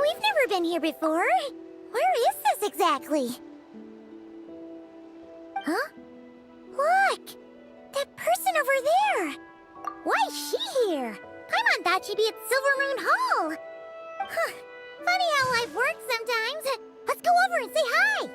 We've never been here before. Where is this exactly? Huh? Look! That person over there! Why is she here? Paimon thought she'd be at Silver Moon Hall! Huh. Funny how life works sometimes. Let's go over and say hi!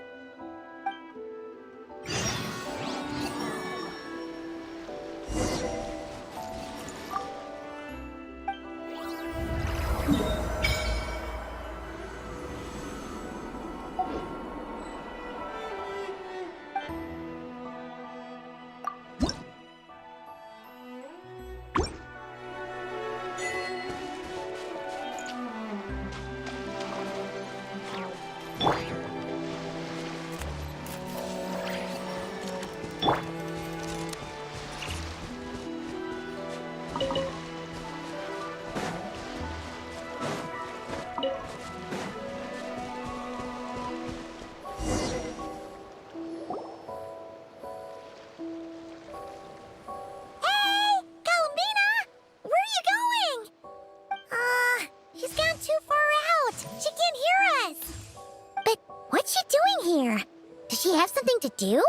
To do?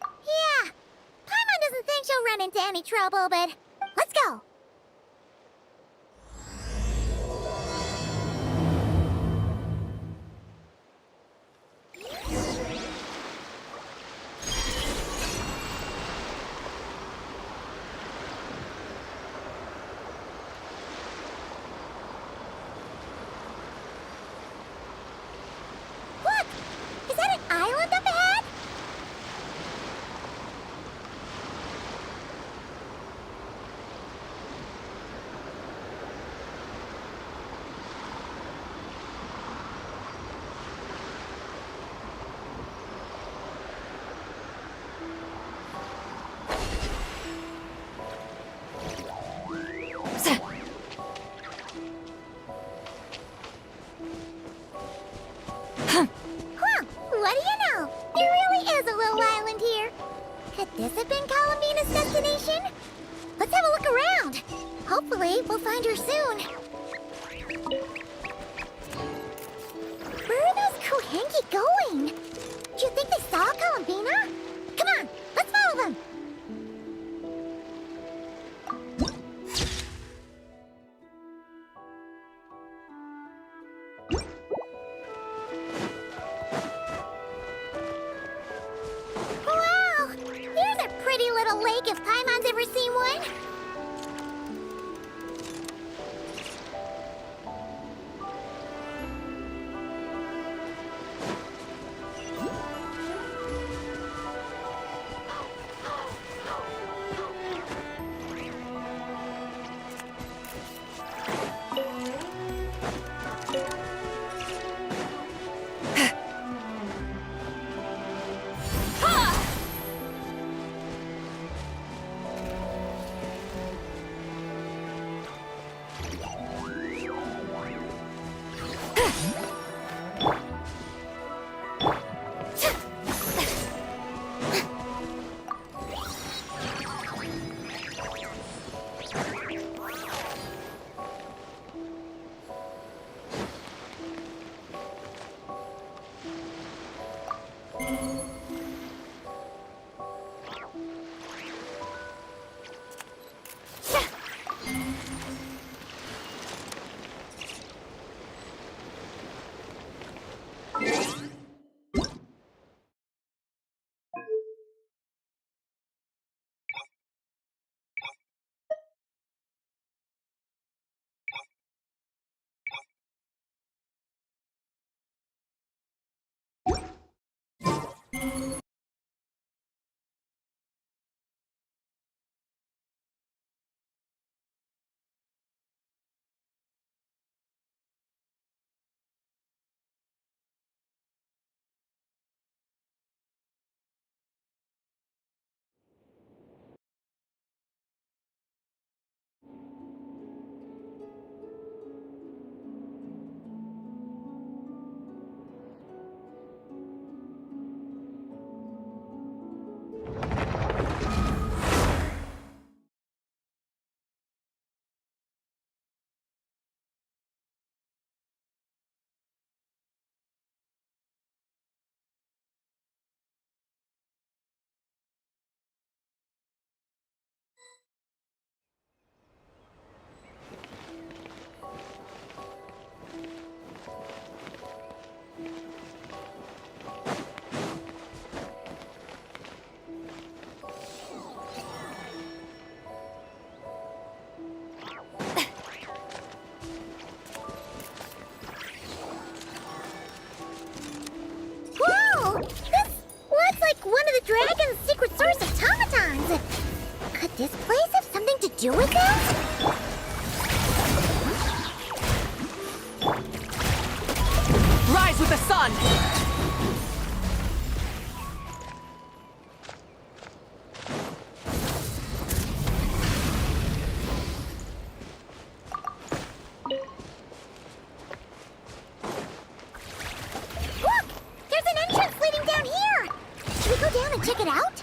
Yeah, Paimon doesn't think she'll run into any trouble, but let's go. What do you know? There really is a little island here. Could this have been Columbina's destination? Let's have a look around. Hopefully, we'll find her soon. Where are those Kohenki going? Do you think they saw Columbina? Come on, let's follow them. Wow, there's a pretty little lake if Paimon's ever seen one. this place have something to do with that? Rise with the sun! Look! There's an entrance leading down here! Should we go down and check it out?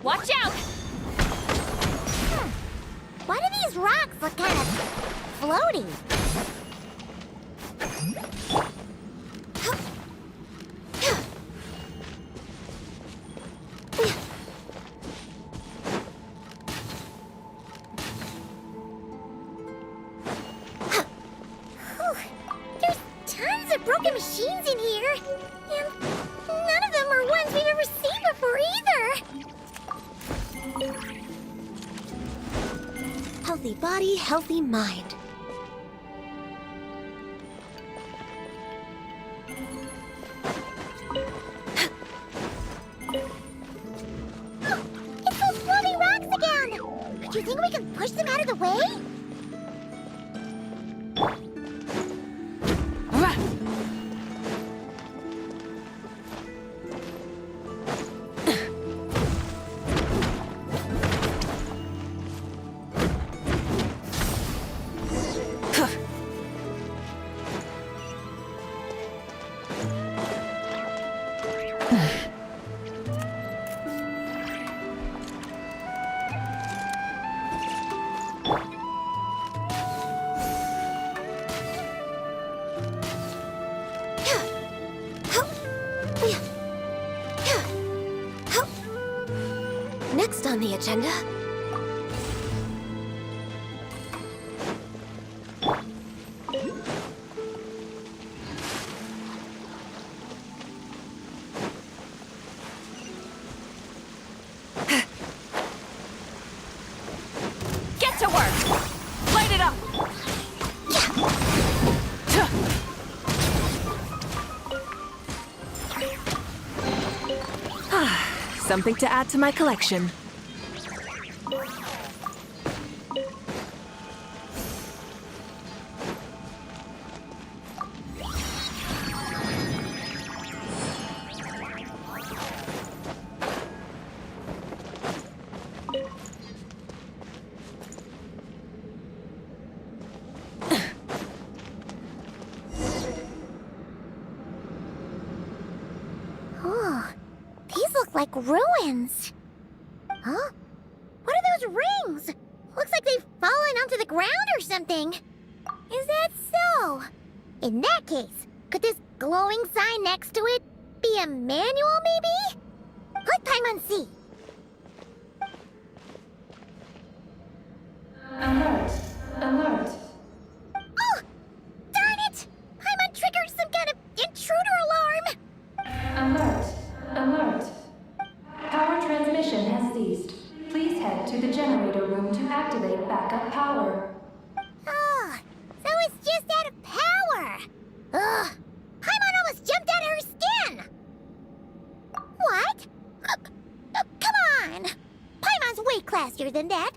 Watch out! Why do these rocks look kind of floaty? There's tons of broken machines in here, and none of them are ones we've ever seen before either. Healthy body, healthy mind. Oh, it's those floaty rocks again! Do you think we can push them out of the way? Next on the agenda. Get to work! Light it up! Something to add to my collection. Oh, these look like ruins. Huh? What are those rings? Looks like they've fallen onto the ground or something. Is that so? In that case, could this glowing sign next to it be a manual, maybe? Let Paimon see. Alert! Alert! Oh! Darn it! Paimon triggered some kind of intruder alarm! Alert! Alert! Power transmission has ceased. Please head to the generator room to activate backup power. Oh, so it's just out of power. Ugh, Paimon almost jumped out of her skin. What? Come on. Paimon's way classier than that.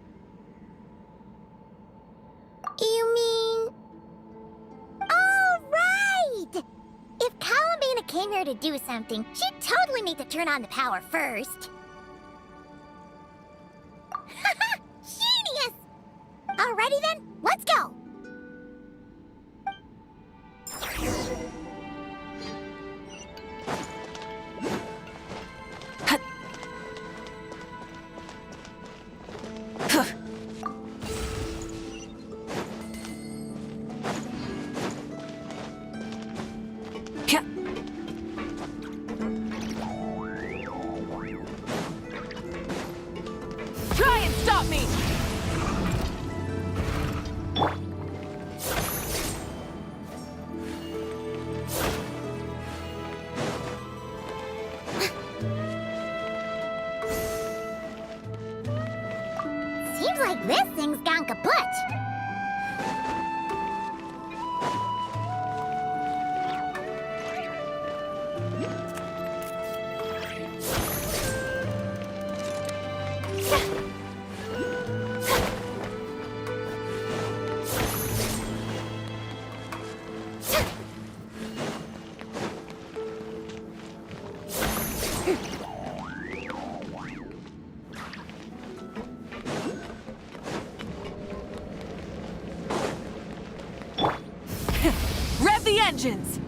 You mean... Oh, right! If Columbina came here to do something, she'd totally need to turn on the power first. Genius! Alrighty then, let's go! This thing's gone kaput. Rev the engines!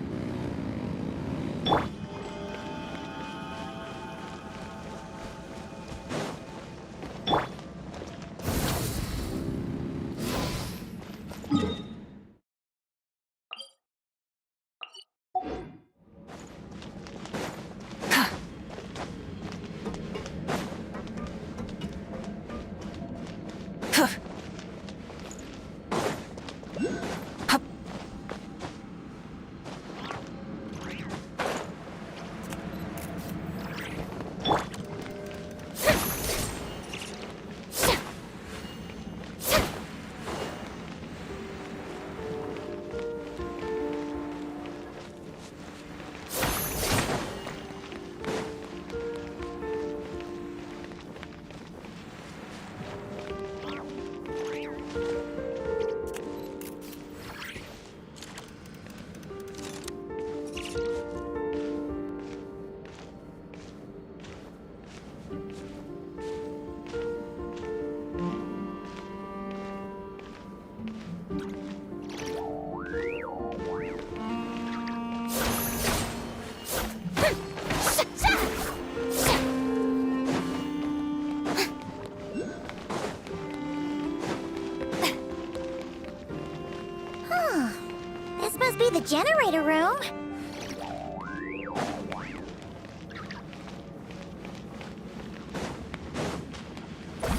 This must be the generator room.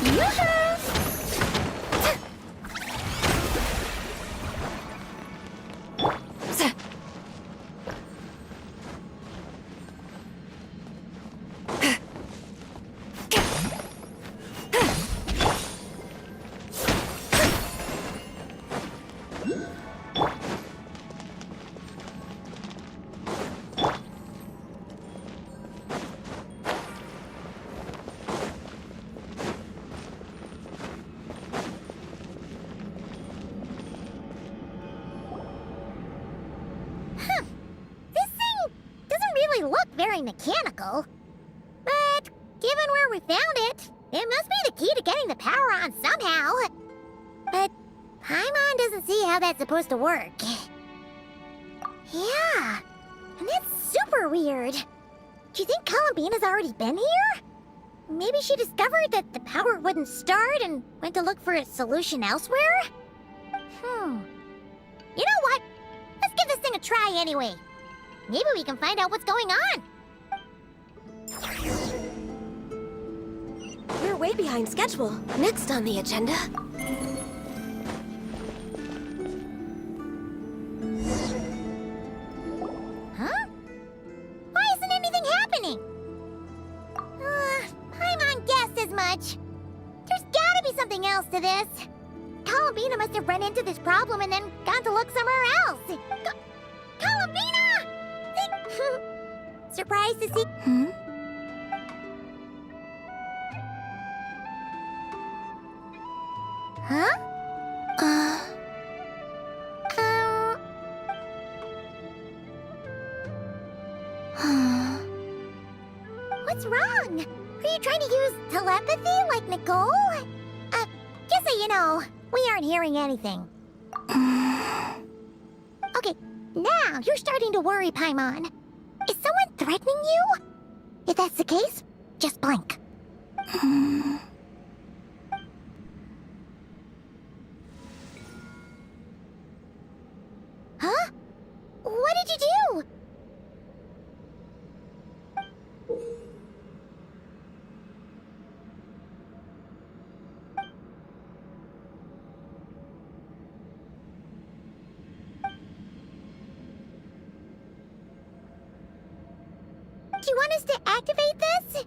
Yoo-hoo! Look very mechanical. But given where we found it, it must be the key to getting the power on somehow. But Paimon doesn't see how that's supposed to work. Yeah, and that's super weird. Do you think Columbina's already been here? Maybe she discovered that the power wouldn't start and went to look for a solution elsewhere? You know what? Let's give this thing a try anyway. Maybe we can find out what's going on. We're way behind schedule. Next on the agenda. Huh? Why isn't anything happening? Paimon guessed as much. There's gotta be something else to this. Columbina must have run into this problem and then gone to look somewhere else. Columbina! Surprised to see... Huh? What's wrong? Are you trying to use telepathy like Nicole? Just so you know, we aren't hearing anything. Okay, now you're starting to worry, Paimon. Is someone threatening you? If that's the case, just blink. Huh? What did you do? Do you want us to activate this?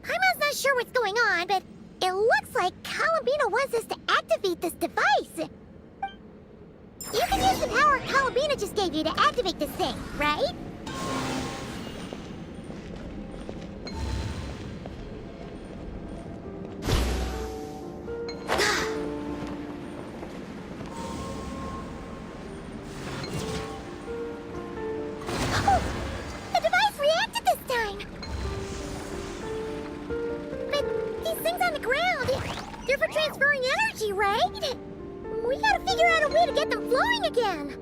Paimon's not sure what's going on, but It looks like Calabina wants us to activate this device. You can use the power Calabina just gave you to activate this thing, right? Oh, the device reacted this time. But these things on the ground, they're for transferring energy, right? We gotta figure out a way to get them flowing again.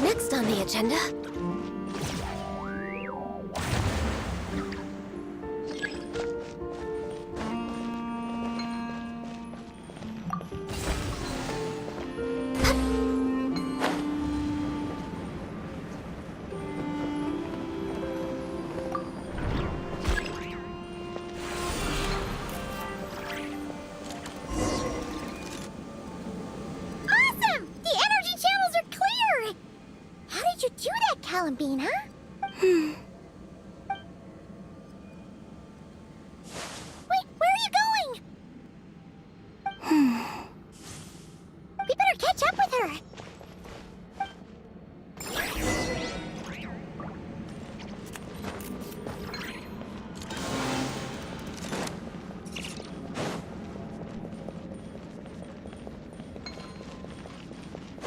Next on the agenda. Awesome! The energy channels are clear! How did you do that, Calabina? Wait, where are you going? We better catch up with her.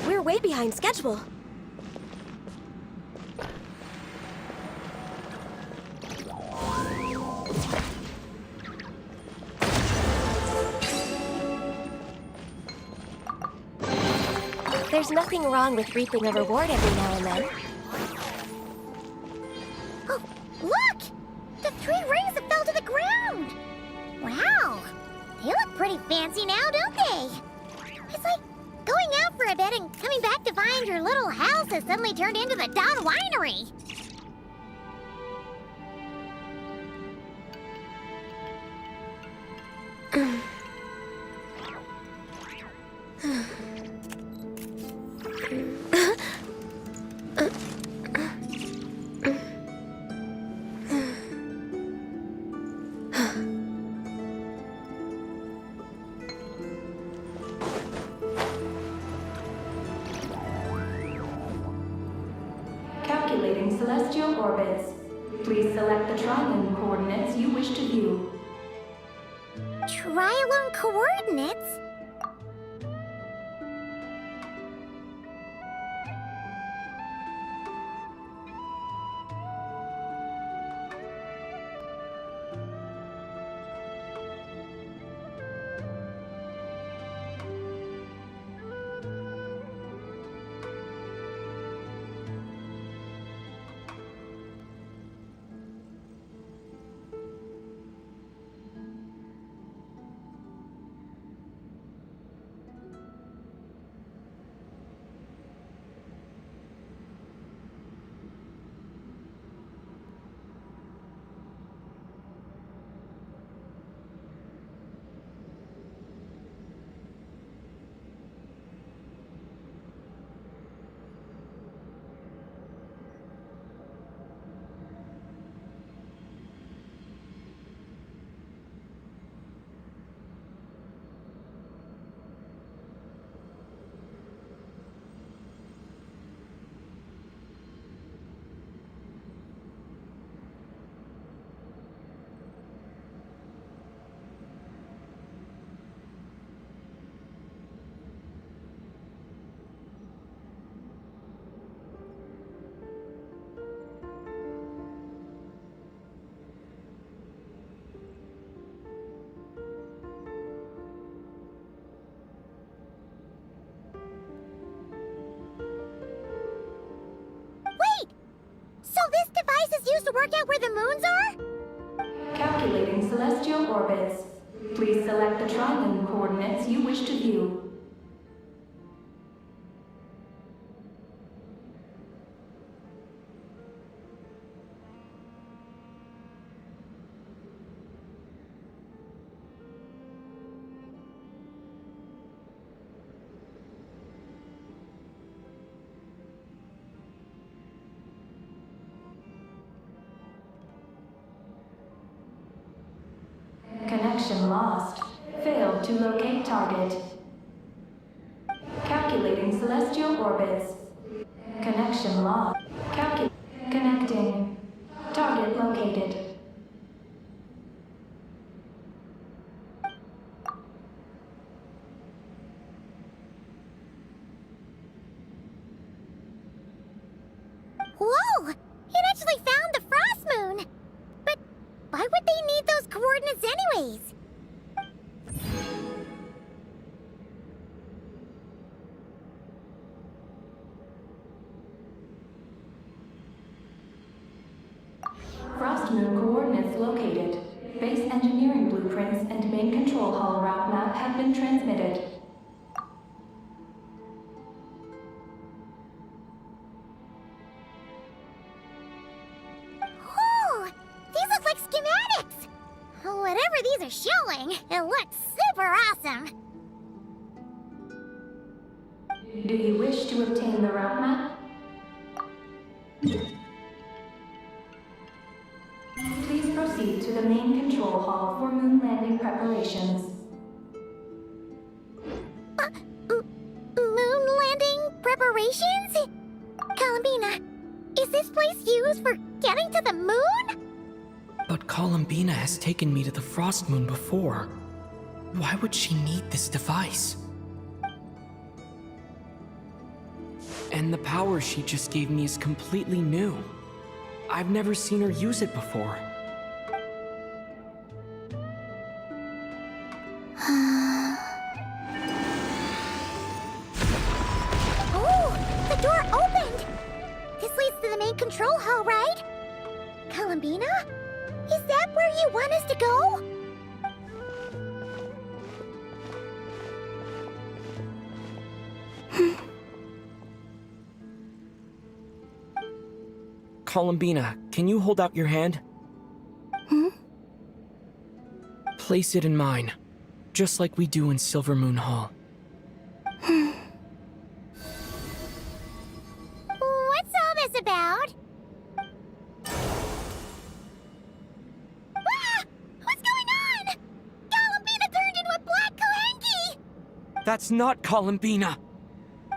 We're way behind schedule. There's nothing wrong with reaping a reward every now and then. Oh, look! The 3 rings that fell to the ground! Wow! They look pretty fancy now, don't they? It's like going out for a bit and coming back to find your little house has suddenly turned into the Dawn Winery. Calculating celestial orbits. Please select the triune coordinates you wish to view. Trialone coordinates? Wait! So this device is used to work out where the moons are? Calculating celestial orbits. Please select the triune coordinates you wish to view. Connection lost. Failed to locate target. Calculating celestial orbits. Connection lost. Connecting. Target located. Whoa! It actually found the frost moon! But why would they need those coordinates anyways? Frost Moon coordinates located. Base engineering blueprints and main control hall route map have been transmitted. Oh! These look like schematics! Whatever these are showing, it looks super awesome! Do you wish to obtain the route map? Please proceed to the main control hall for moon landing preparations. Moon landing preparations? Columbina, is this place used for getting to the moon? But Columbina has taken me to the Frost Moon before. Why would she need this device? And the power she just gave me is completely new. I've never seen her use it before. Oh, the door opened! This leads to the main control hall, right? Columbina? Is that where you want us to go? Columbina, can you hold out your hand? Place it in mine, just like we do in Silver Moon Hall. What's all this about? Ah! What's going on? Columbina turned into a black Kohenki! That's not Columbina!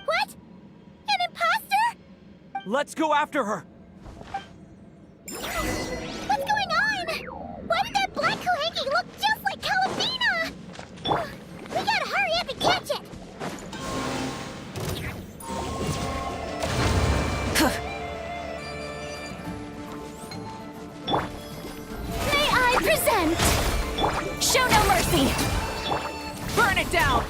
What? An imposter? Let's go after her! What's going on? Why did that black Kohenki look just like Columbina? We gotta hurry up and catch it! May I present? Show no mercy! Burn it down!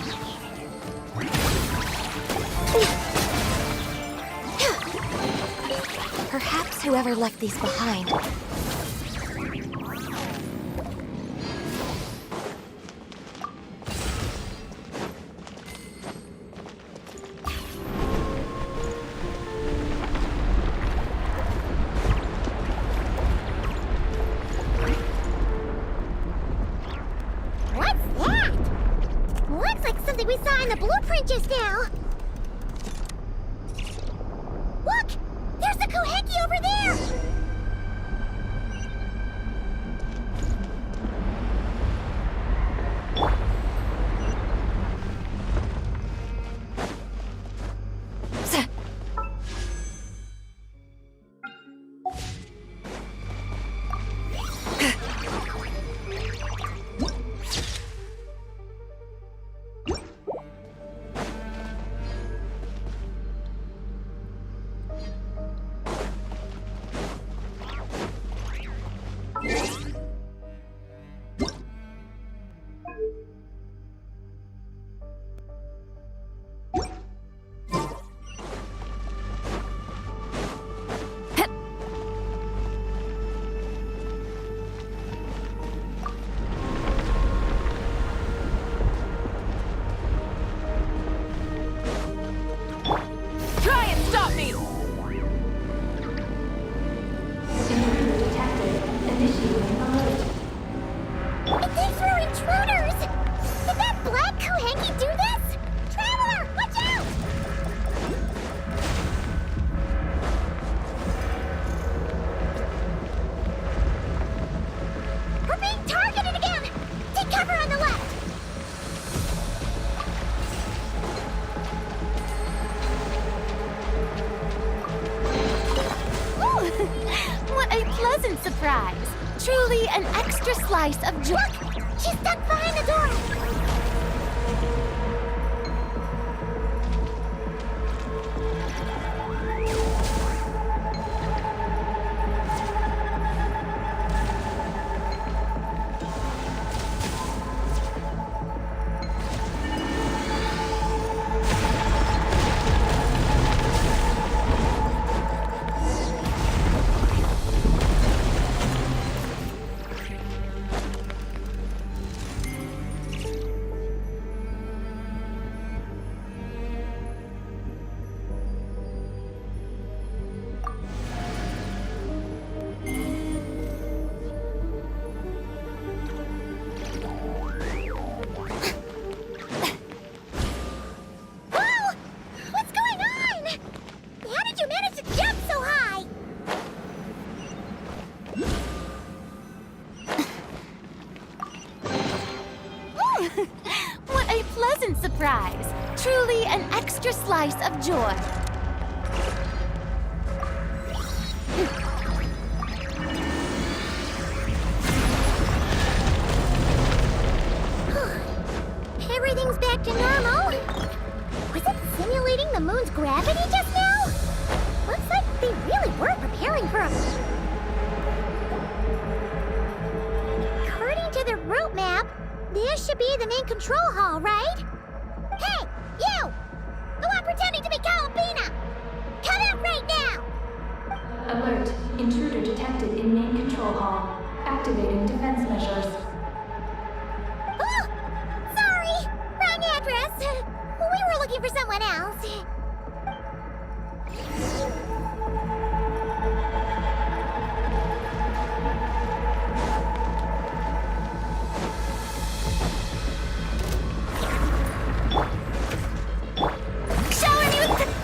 Perhaps whoever left these behind. What's that? Looks like something we saw in the blueprint just now. Look! There's the Kohenki over there! a pleasant surprise. Truly an extra slice of joy. Look! She's stuck behind the door! What a pleasant surprise. Truly an extra slice of joy. Everything's back to normal. Was it simulating the moon's gravity just now? Looks like they really were preparing for a... According to the route map, this should be the main control hall, right? Hey, you! The one pretending to be Calabina! Come out right now! Alert. Intruder detected in main control hall. Activating defense measures. Oh! Sorry! Wrong address! We were looking for someone else.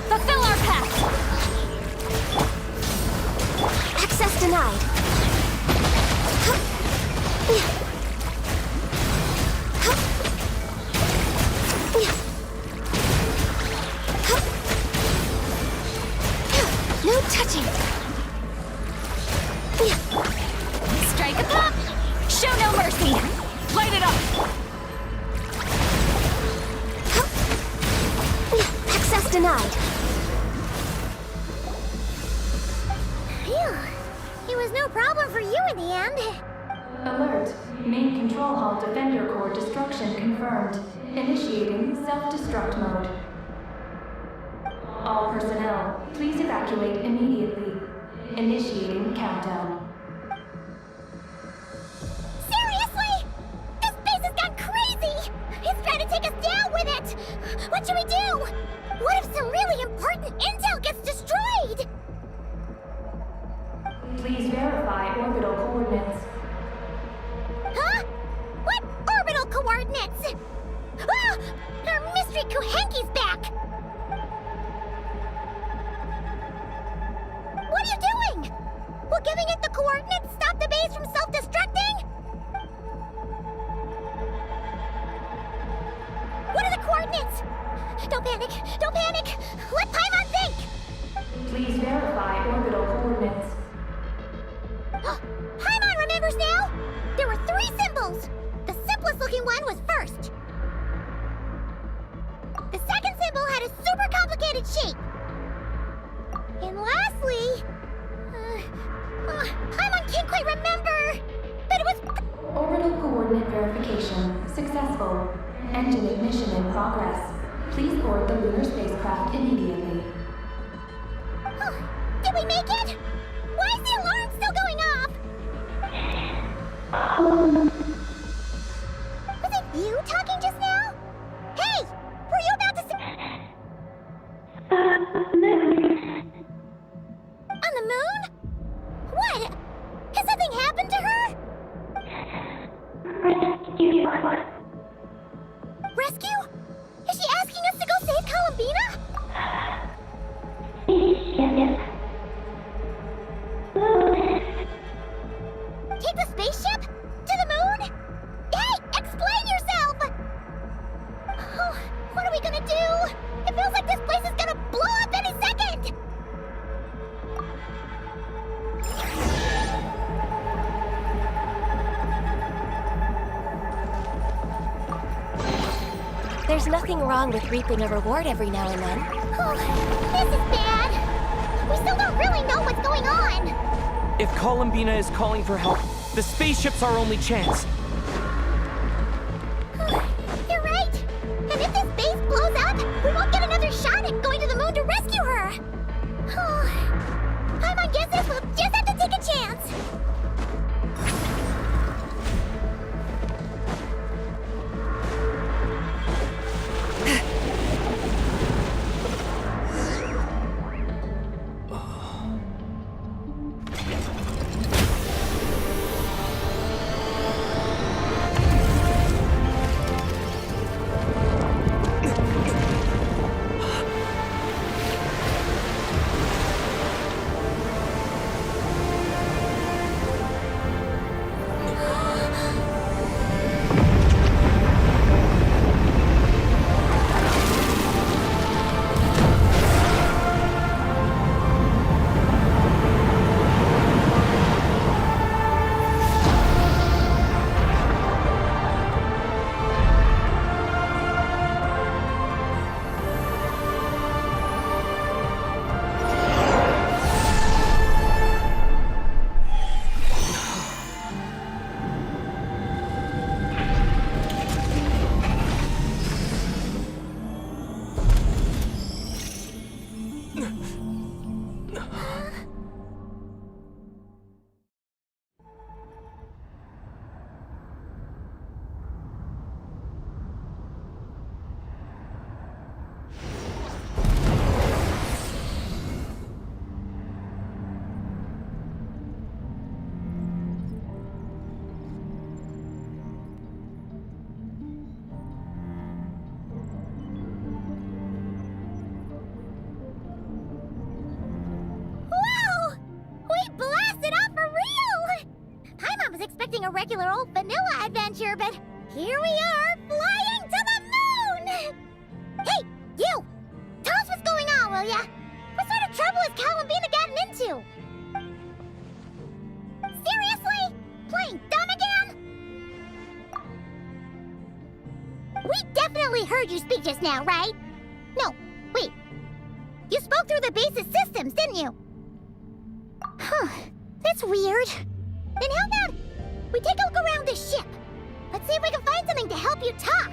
Fulfill our pact! Access denied. No touching. Strike a pop! Show no mercy! Light it up! Access denied. Phew. It was no problem for you in the end. Alert. Main control hall defender core destruction confirmed. Initiating self-destruct mode. All personnel, please evacuate immediately. Initiating countdown. Seriously? This place has gone crazy! It's trying to take us down with it! What should we do? What if some really important intel gets destroyed? Please verify orbital coordinates. Huh? What orbital coordinates? Ah! Our mystery Kuhenki's back! What are you doing? Will giving it the coordinates stop the base from self-destructing? What are the coordinates? Don't panic! Don't panic! Let Paimon think! Please verify orbital coordinates. Paimon remembers now! There were 3 symbols! The simplest looking one was first. The second symbol had a super complicated shape. And lastly... Paimon can't quite remember! But it was... Orbital coordinate verification successful. Engine ignition in progress. Please board the lunar spacecraft immediately. Did we make it? Why is the alarm still going off? Was it you talking just now? Hey! Were you about to say... On the moon? What? Has something happened to her? Rescue? Is she asking us to go save Columbina? Take the spaceship? To the moon? Hey, explain yourself! Oh, what are we gonna do? It feels like this place is gonna blow up any second! There's nothing wrong with reaping a reward every now and then. Oh, this is bad. We still don't really know what's going on. If Columbina is calling for help, the spaceship's our only chance. You're right. And if this base blows up, we won't get another shot at going to the moon to rescue her. Paimon guesses we'll just have to take a chance. A regular old vanilla adventure, but here we are, flying to the moon! Hey, you! Tell us what's going on, will ya? What sort of trouble has Columbina gotten into? Seriously? Playing dumb again? We definitely heard you speak just now, right? No, wait. You spoke through the base's systems, didn't you? Huh, that's weird. Then how about we take a look around the ship? Let's see if we can find something to help you talk.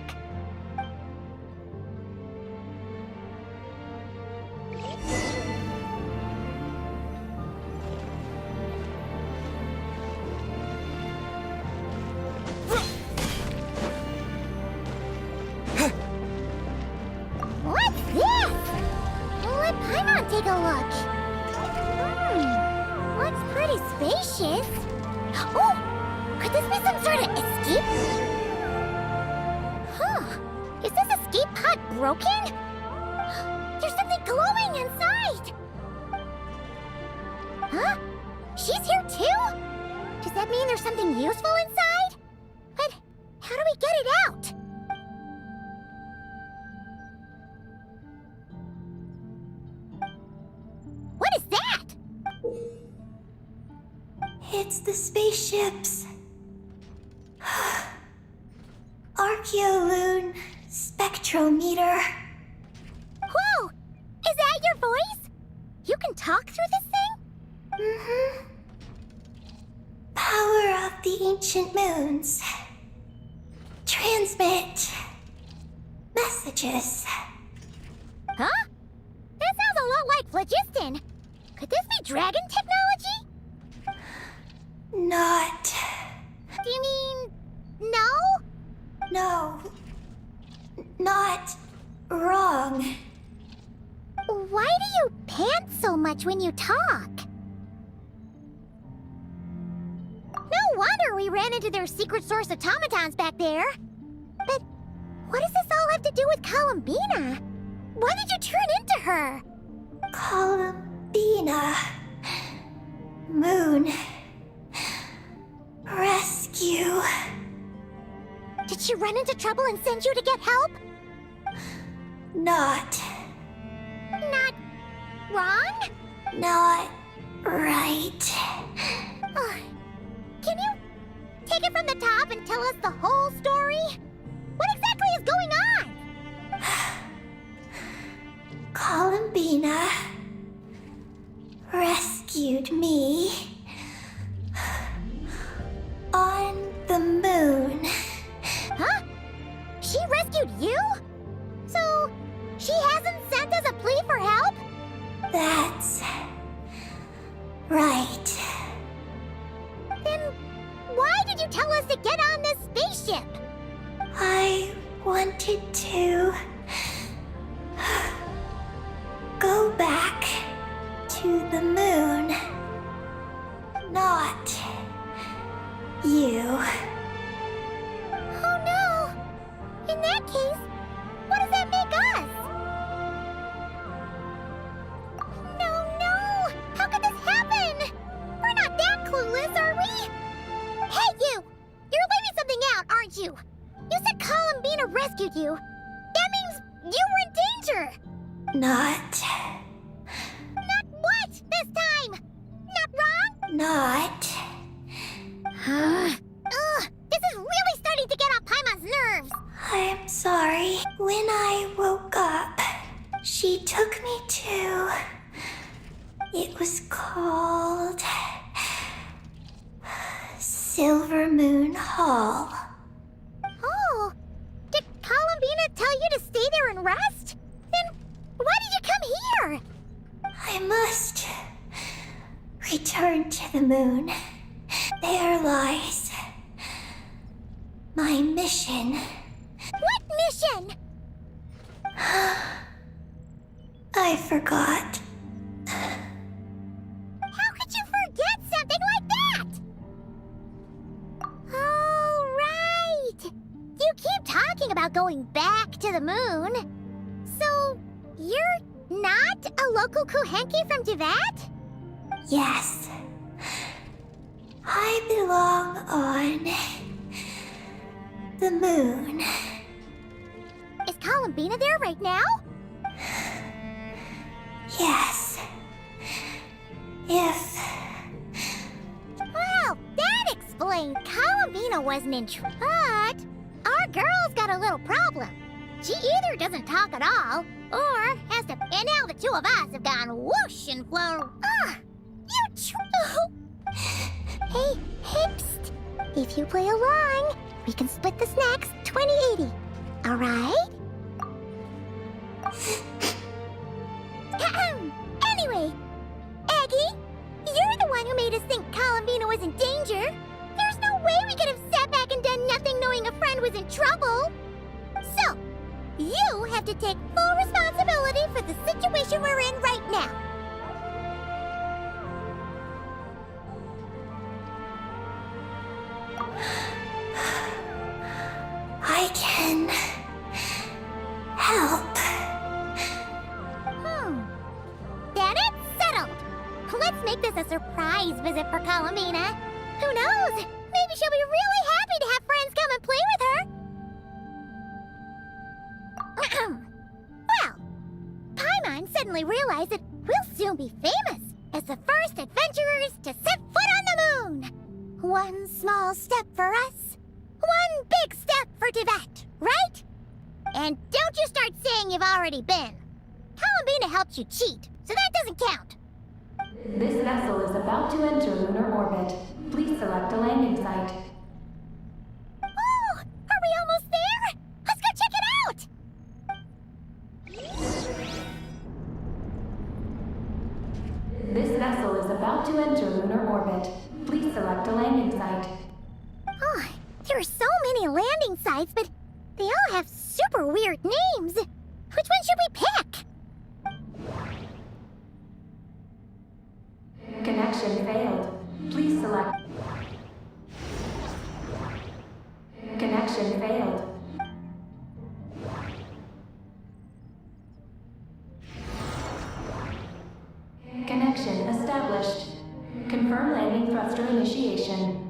What's this? Let Paimon take a look. Looks pretty spacious. Oh! Could this be some sort of escape? Huh. Is this escape pod broken? There's something glowing inside! Huh? She's here too? Does that mean there's something useful inside? But how do we get it out? What is that? It's the spaceship's Archeoloon spectrometer. Whoa! Is that your voice? You can talk through this thing? Mm-hmm. Power of the ancient moons. Transmit messages. Huh? That sounds a lot like phlogiston. Could this be dragon technology? Not. Do you mean no? No. Not wrong. Why do you pant so much when you talk? No wonder we ran into their secret source automatons back there. But what does this all have to do with Columbina? Why did you turn into her? Columbina. Moon. Rescue. Did she run into trouble and send you to get help? Not wrong? Not right. Can you take it from the top and tell us the whole story? What exactly is going on? Columbina rescued me on the moon. Huh? She rescued you? So, she hasn't sent us a plea for help? That's right. Then why did you tell us to get on this spaceship? I wanted to go back to the moon. Not you. Oh no! In that case, what does that make us? No! How could this happen? We're not that clueless, are we? Hey, you! You're leaving something out, aren't you? You said Columbina rescued you. That means you were in danger! Not. Not what this time? Not wrong? Not. Ugh, this is really starting to get on Paimon's nerves. I'm sorry. When I woke up, she took me to. It was called. Silver Moon Hall. Oh, did Columbina tell you to stay there and rest? Then why did you come here? I must return to the moon. There lies my mission. What mission? I forgot. How could you forget something like that? Oh, right. You keep talking about going back to the moon. So, you're not a local Kuhenki from Tivat? Yes. I belong on the moon. Is Columbina there right now? Yes. If Well, that explains Columbina wasn't in trouble. But our girl's got a little problem. She either doesn't talk at all, or has to. And now the two of us have gone whoosh and flown. Hey, psst. If you play along, we can split the snacks 20-80. All right? Anyway, Aggie, you're the one who made us think Columbina was in danger. There's no way we could have sat back and done nothing knowing a friend was in trouble. So, you have to take full responsibility for the situation we're in right now. I can help. Then it's settled. Let's make this a surprise visit for Columbina. Who knows? Maybe she'll be really happy to have friends come and play with her. Well, Paimon suddenly realized that we'll soon be famous as the first adventurers to set foot on the moon. One small step for us, one big step for Tivat, right? And don't you start saying you've already been. Columbina helped you cheat, so that doesn't count. This vessel is about to enter lunar orbit. Please select a landing site. Oh, are we almost there? Let's go check it out! This vessel is about to enter lunar orbit. Please select a landing site. Oh, there are so many landing sites, but they all have super weird names. Which one should we pick? Connection failed. Please select. Connection failed. Connection established. Confirm landing thruster initiation.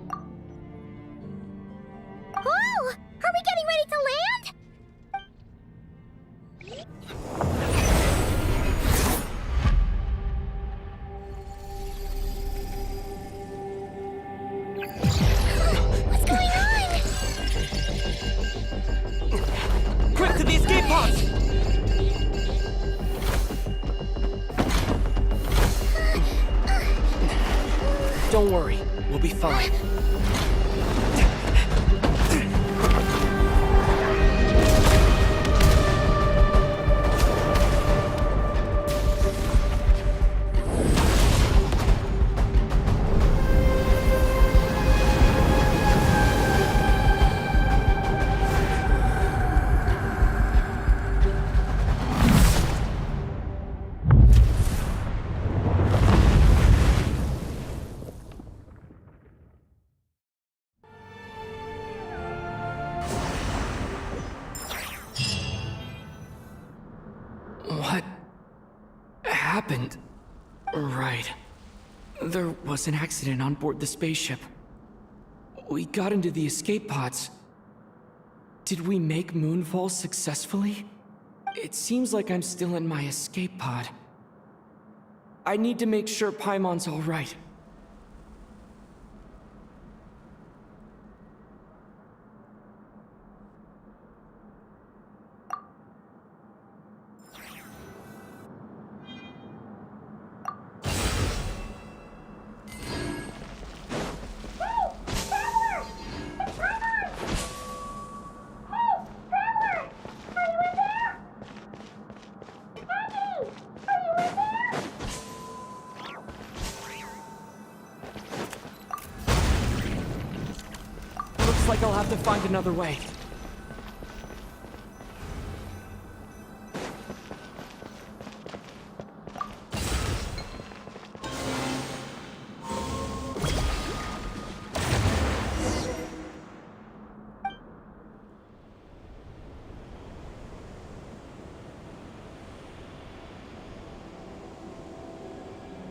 Oh, are we getting ready to land? What's going on? Quick to the escape pods! Don't worry, we'll be fine. What happened? Right. There was an accident on board the spaceship. We got into the escape pods. Did we make moonfall successfully? It seems like I'm still in my escape pod. I need to make sure Paimon's all right. Looks like I'll have to find another way.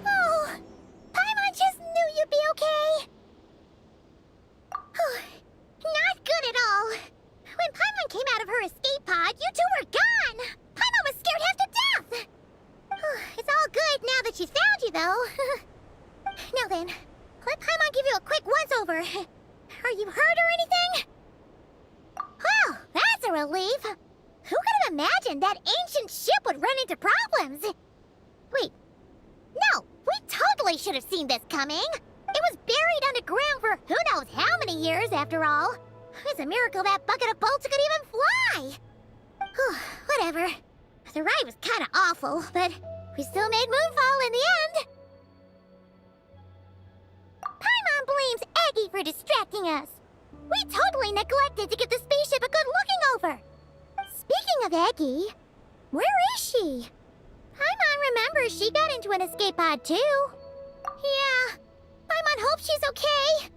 Oh, Paimon just knew you'd be okay. Not good at all. When Paimon came out of her escape pod, you two were gone. Paimon was scared half to death. It's all good now that she's found you, though. Now then, let Paimon give you a quick once-over. Are you hurt or anything? Well, that's a relief. Who could have imagined that ancient ship would run into problems? Wait, no, we totally should have seen this coming. It was buried underground for who knows how many years, after all. It's a miracle that bucket of bolts could even fly. Whatever. The ride was kind of awful, but we still made moonfall in the end. Paimon blames Eggy for distracting us. We totally neglected to give the spaceship a good looking over. Speaking of Eggy, where is she? Paimon remembers she got into an escape pod too. Yeah, Paimon hopes she's okay.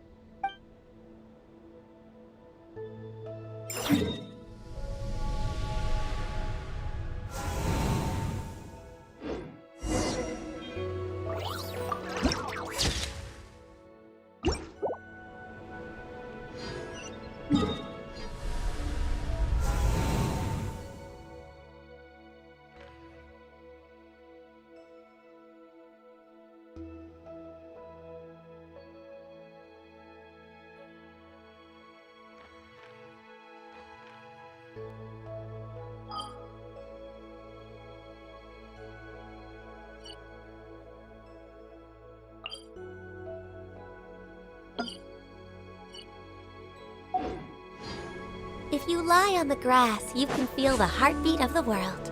If you lie on the grass, you can feel the heartbeat of the world.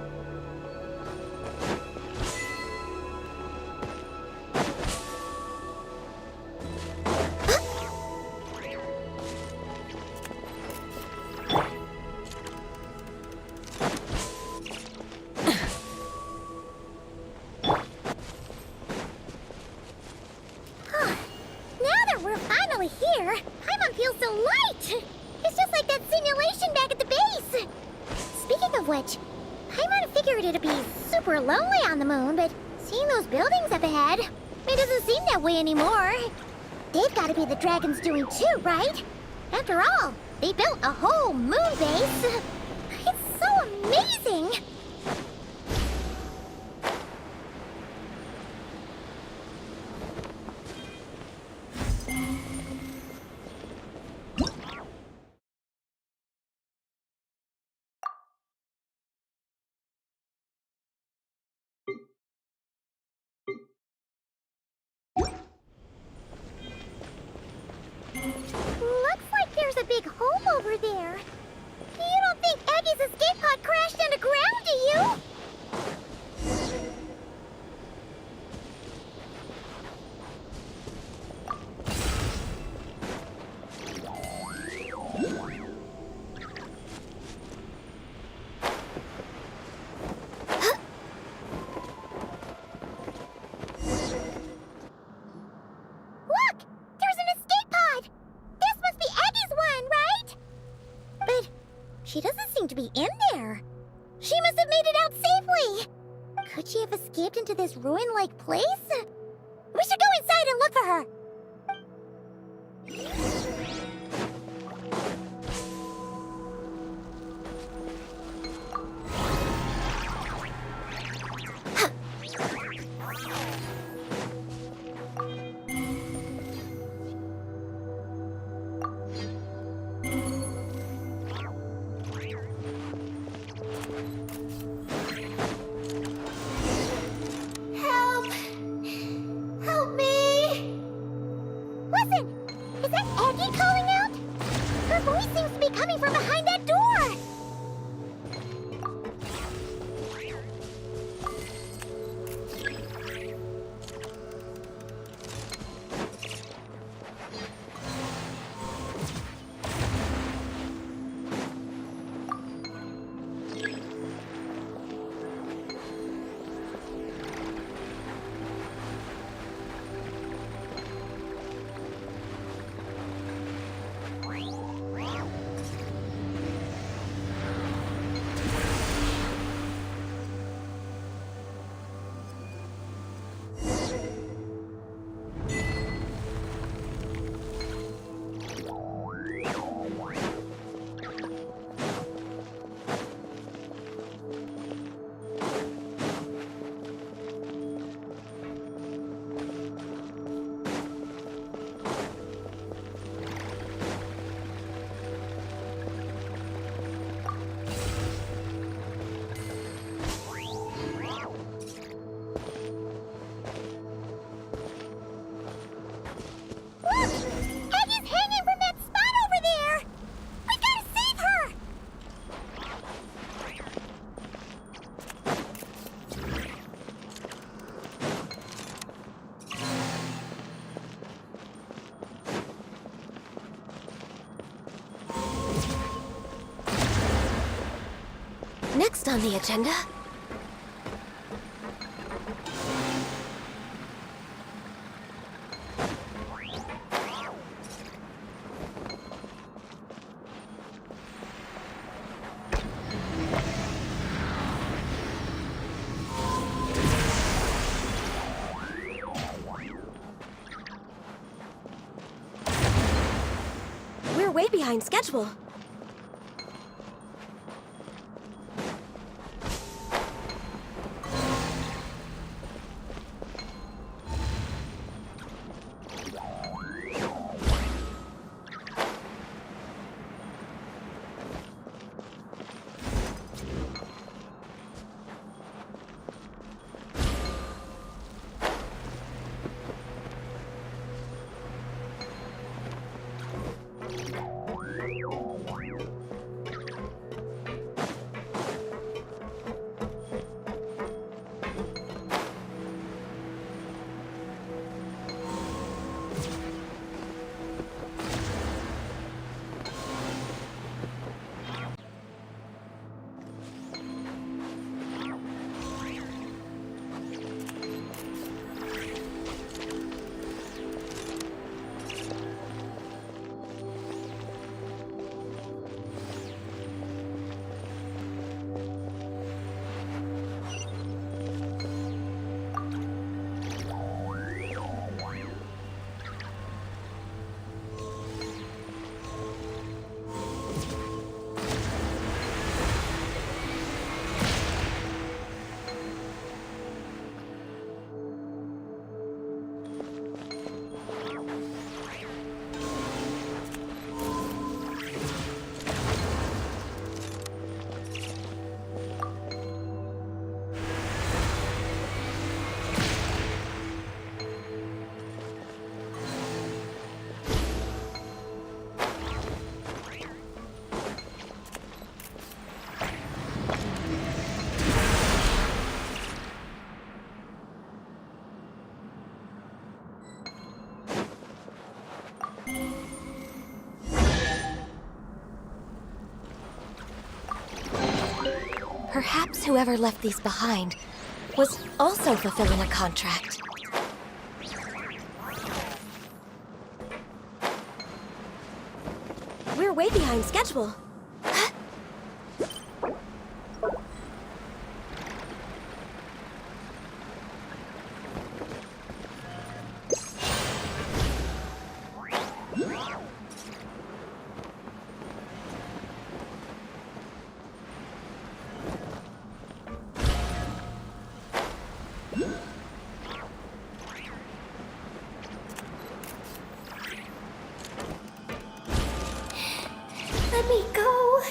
Now that we're finally here, Paimon feels so light. It's just like that simulation back at the base. Speaking of which, Paimon figured it'd be super lonely on the moon, but seeing those buildings up ahead, it doesn't seem that way anymore. They've got to be the dragon's doing too, right? After all, they built a whole moon base. It's so amazing. you? Look! There's an escape pod! This must be Eggie's one, right? But she doesn't seem to be in there. She must have made it out safely. Could she have escaped into this ruin-like place? We should go inside and look for her. Help! Help me! Listen! Is that Aggie calling out? Her voice seems to be coming from behind that door! Look! Aggie's hanging from that spot over there! We gotta save her! Next on the agenda. We're way behind schedule. Perhaps whoever left these behind was also fulfilling a contract. We're way behind schedule. Let me go.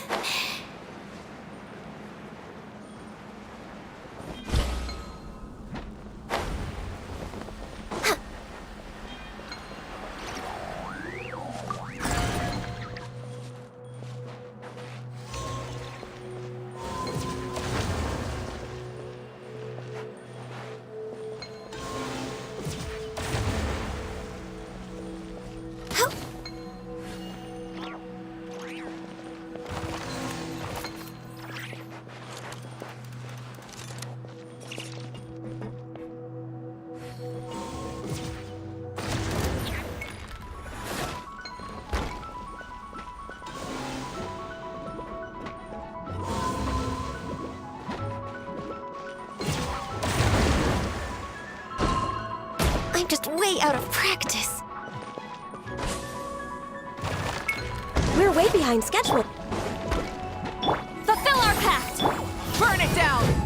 I'm just way out of practice. We're way behind schedule. Fulfill our pact! Burn it down!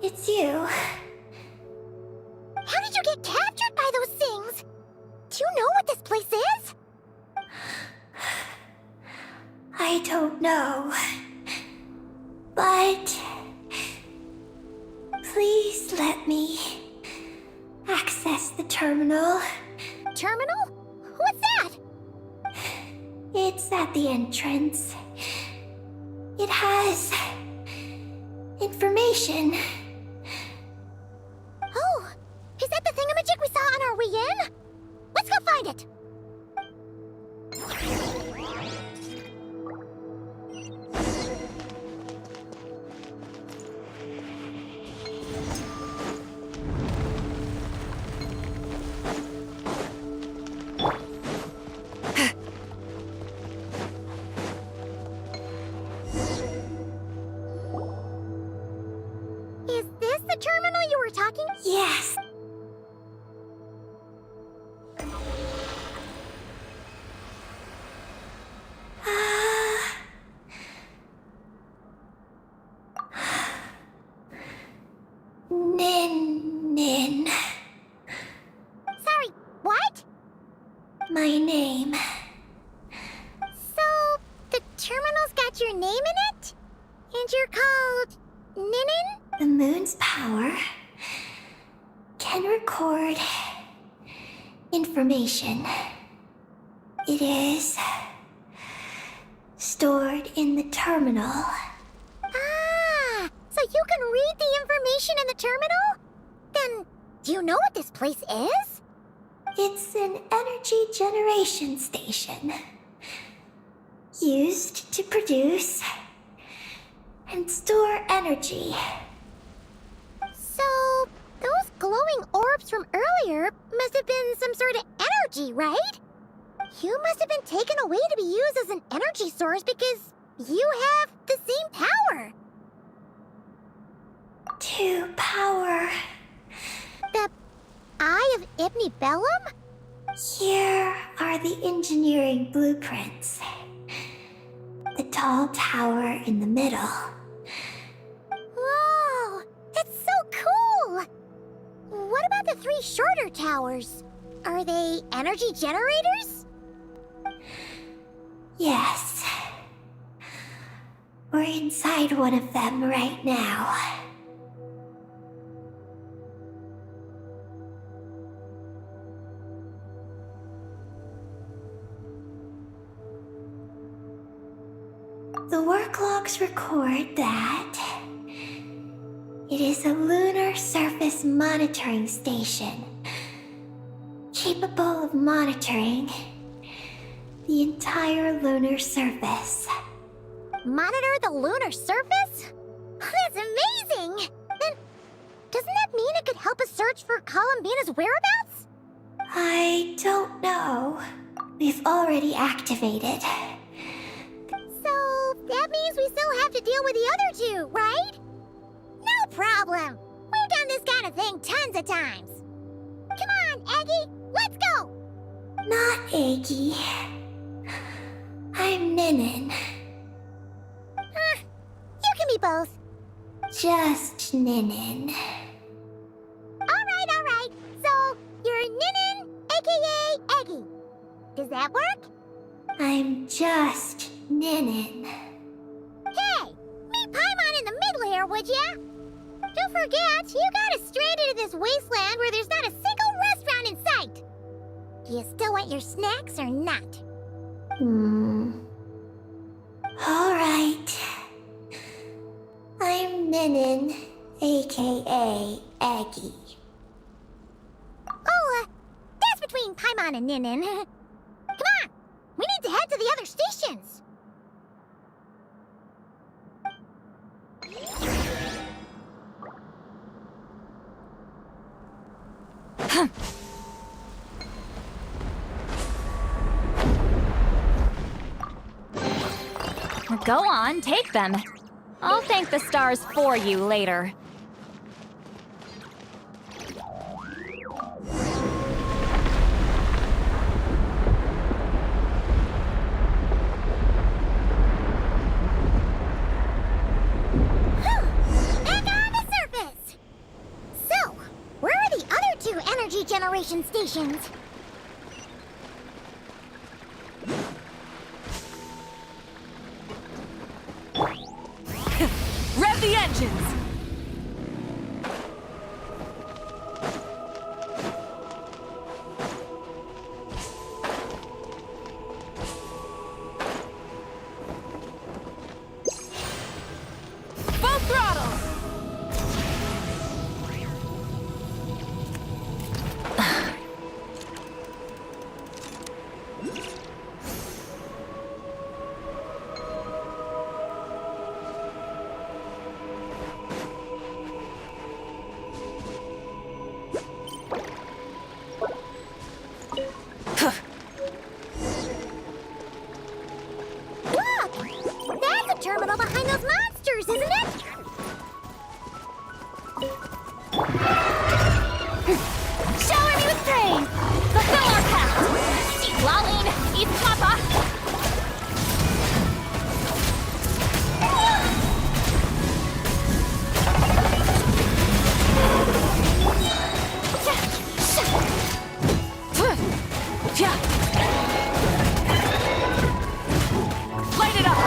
It's you. How did you get captured by those things? Do you know what this place is? I don't know. But please let me access the terminal. Terminal? What's that? It's at the entrance. It has information. Oh, is that the thingamajig we saw on our way in? Let's go find it. Is this the terminal you were talking? Yes. Nin. Sorry, what? My name. So, the terminal's got your name in it? And you're called Ninin? The moon's power can record information. It is stored in the terminal. Ah, so you can read the information in the terminal? Then, do you know what this place is? It's an energy generation station used to produce and store energy. So, those glowing orbs from earlier must have been some sort of energy, right? You must have been taken away to be used as an energy source because you have the same power. To power. The Eye of Ibni Bellum? Here are the engineering blueprints. The tall tower in the middle. Whoa, that's so cool! What about the three shorter towers? Are they energy generators? Yes. We're inside one of them right now. The work logs record that it is a lunar surface monitoring station capable of monitoring the entire lunar surface. Monitor the lunar surface? That's amazing! Then, doesn't that mean it could help us search for Columbina's whereabouts? I don't know. We've already activated. So, that means we still have to deal with the other two, right? No problem! We've done this kind of thing tons of times. Come on, Eggy, let's go! Not Eggy. I'm Ninin. You can be both. Just Ninin. Alright. So, you're Ninin, aka Eggy. Does that work? I'm just Ninin. Hey, meet Paimon in the middle here, would ya? Don't forget, you got us stranded in this wasteland where there's not a single restaurant in sight. Do you still want your snacks or not? Alright. I'm Ninin, aka Eggy. Oh, that's between Paimon and Ninin. Come on, we need to head to the other stations. Go on, take them. I'll thank the stars for you later. Back on the surface! generation stations. Rev the engines! Full throttle! Look! That's a terminal behind those monsters, isn't it? Shower me with praise! Fulfill our pact! Eat Lolene! Eat Papa! Light it up!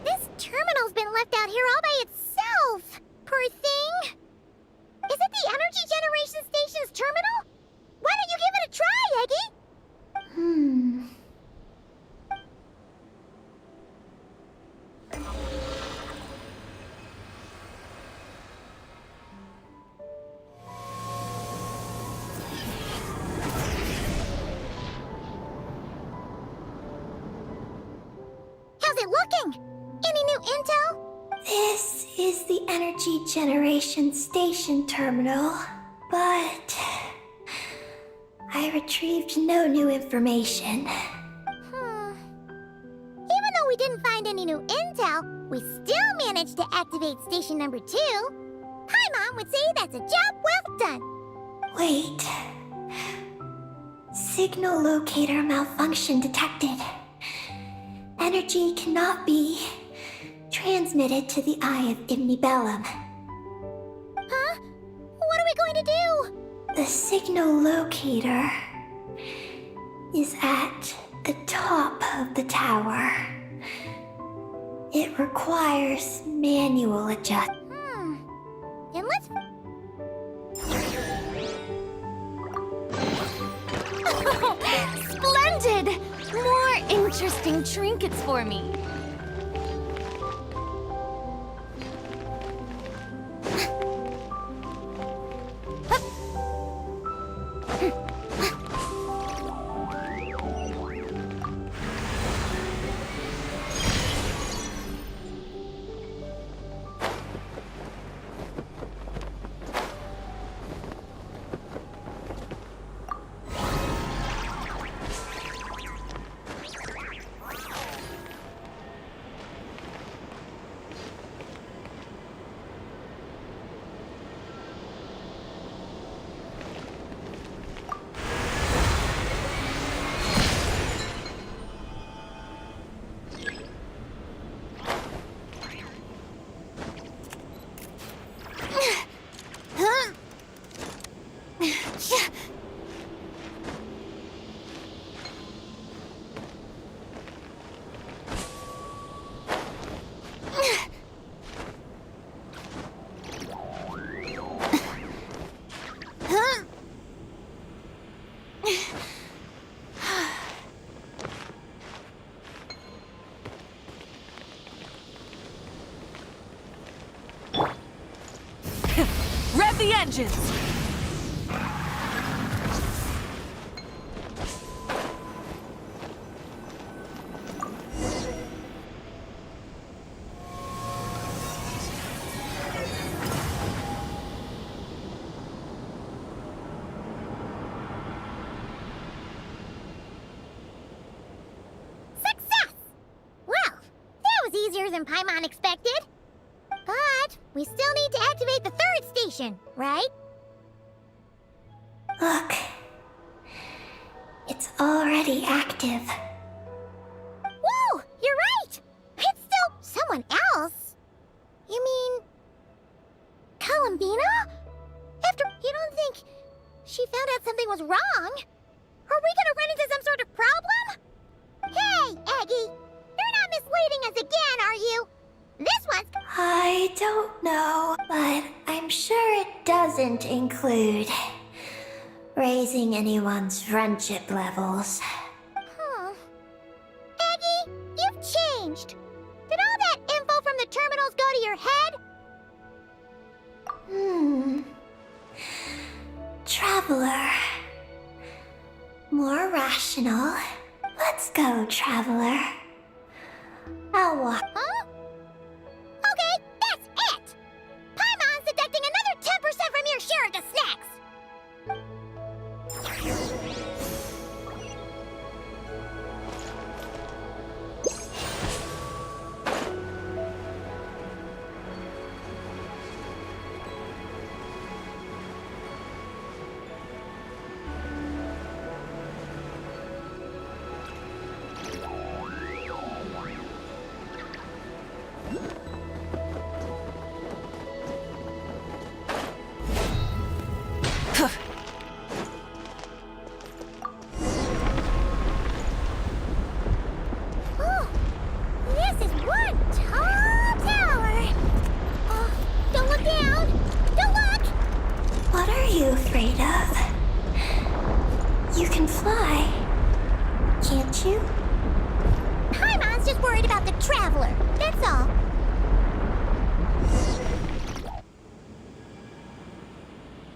This terminal's been left out here all by itself. Poor thing. Is it the energy generation station's terminal? Why don't you give it a try, Eggy? How's it looking? Any new intel? This is the energy generation station terminal, but I retrieved no new information. Even though we didn't find any new intel, we still managed to activate station number 2. Paimon would say that's a job well done. Wait. Signal locator malfunction detected. Energy cannot be transmitted to the eye of Imnibellum. Huh? What are we going to do? The signal locator is at the top of the tower. It requires manual adjustment. Then let's... Splendid! More interesting trinkets for me. Rev the engines! faster than Paimon expected. But we still need to activate the third station, right? Look. It's already active. Whoa! You're right! It's still someone else. You mean... Columbina? After you don't think she found out something was wrong? Are we gonna run into some sort of problem? Hey, Eggy! You're not misleading us again, are you? This one's... I don't know, but I'm sure it doesn't include raising anyone's friendship levels. Eggy, you've changed. Did all that info from the terminals go to your head? Traveler. More rational. Let's go, Traveler. I'll walk. Huh? Okay, that's it! Paimon's deducting another 10% from your share of the snacks! Afraid of. You can fly, can't you? Paimon's just worried about the Traveler, that's all.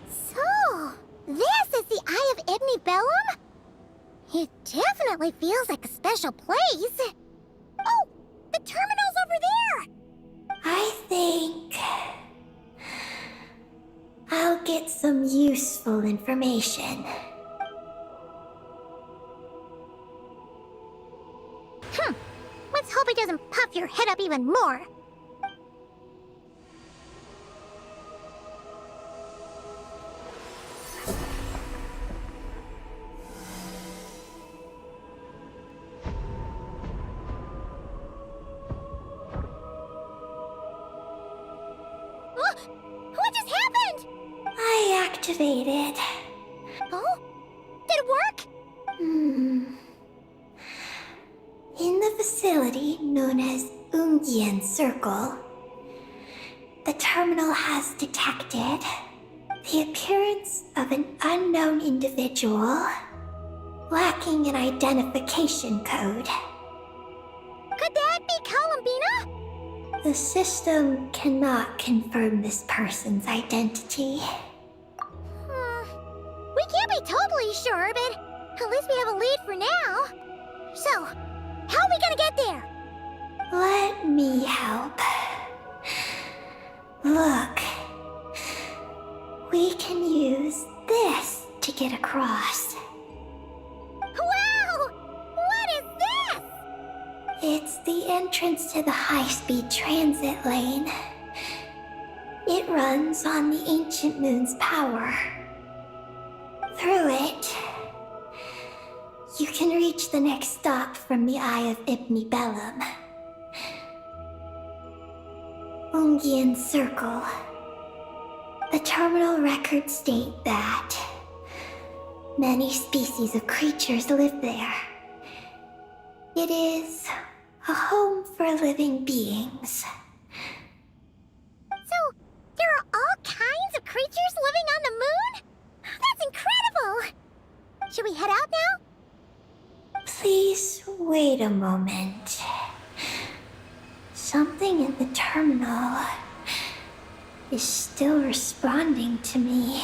So, this is the Eye of Ibni Bellum? It definitely feels like a special place. Oh, the terminal's over there! I think I'll get some useful information. Let's hope it doesn't puff your head up even more. What just happened? I activated. Oh? Did it work? In the facility known as Ungyan Circle, the terminal has detected the appearance of an unknown individual lacking an identification code. Could that be Columbina? The system cannot confirm this person's identity. We can't be totally sure, but at least we have a lead for now. So, how are we gonna get there? Let me help. Look. We can use this to get across. Wow! What is this? It's the entrance to the high-speed transit lane. It runs on the ancient moon's power. Through it, you can reach the next stop from the Eye of Ibni Bellum. Ungyan Circle. The terminal records state that many species of creatures live there. It is a home for living beings. So, there are all kinds of creatures living on the moon? That's incredible! Should we head out now? Please wait a moment. Something in the terminal is still responding to me.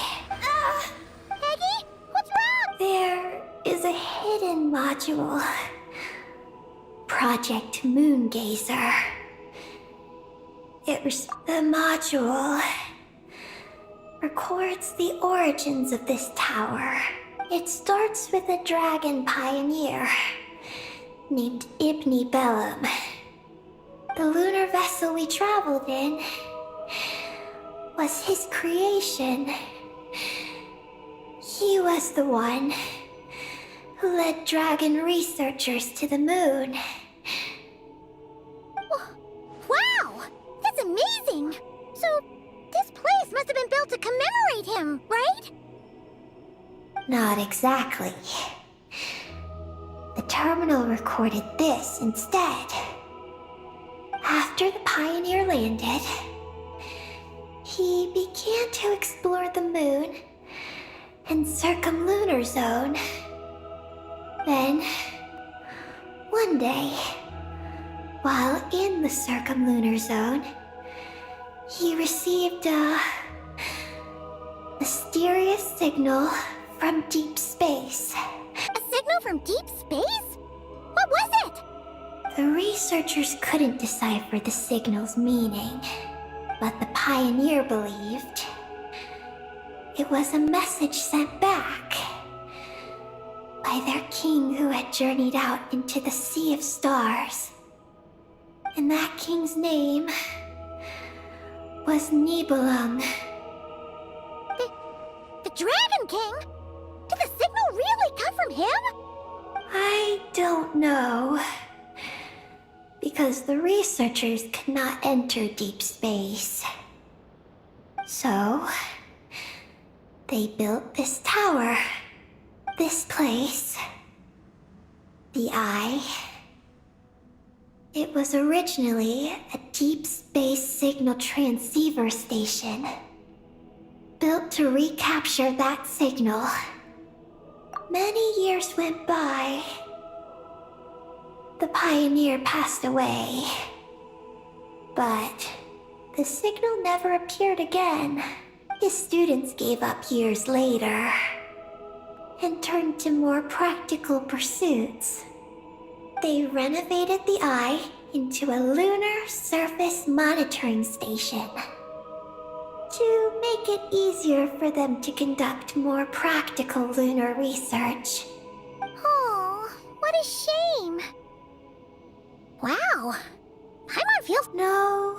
Peggy? What's wrong? There is a hidden module. Project Moongazer. The module records the origins of this tower. It starts with a dragon pioneer named Ibni Bellum. The lunar we traveled in was his creation. He was the one who led dragon researchers to the moon. Wow! That's amazing! So, this place must have been built to commemorate him, right? Not exactly. The terminal recorded this instead. After the Pioneer landed, he began to explore the moon and circumlunar zone. Then, one day, while in the circumlunar zone, he received a mysterious signal from deep space. A signal from deep space? What was it? The researchers couldn't decipher the signal's meaning, but the Pioneer believed it was a message sent back by their king who had journeyed out into the Sea of Stars. And that king's name was Nibelung. The Dragon King? Did the signal really come from him? I don't know. Because the researchers could not enter deep space. So, they built this tower. This place. The Eye. It was originally a deep space signal transceiver station. Built to recapture that signal. Many years went by. The Pioneer passed away. But the signal never appeared again. His students gave up years later and turned to more practical pursuits. They renovated the Eye into a lunar surface monitoring station to make it easier for them to conduct more practical lunar research. Oh, what a shame. Wow. Paimon feels... No.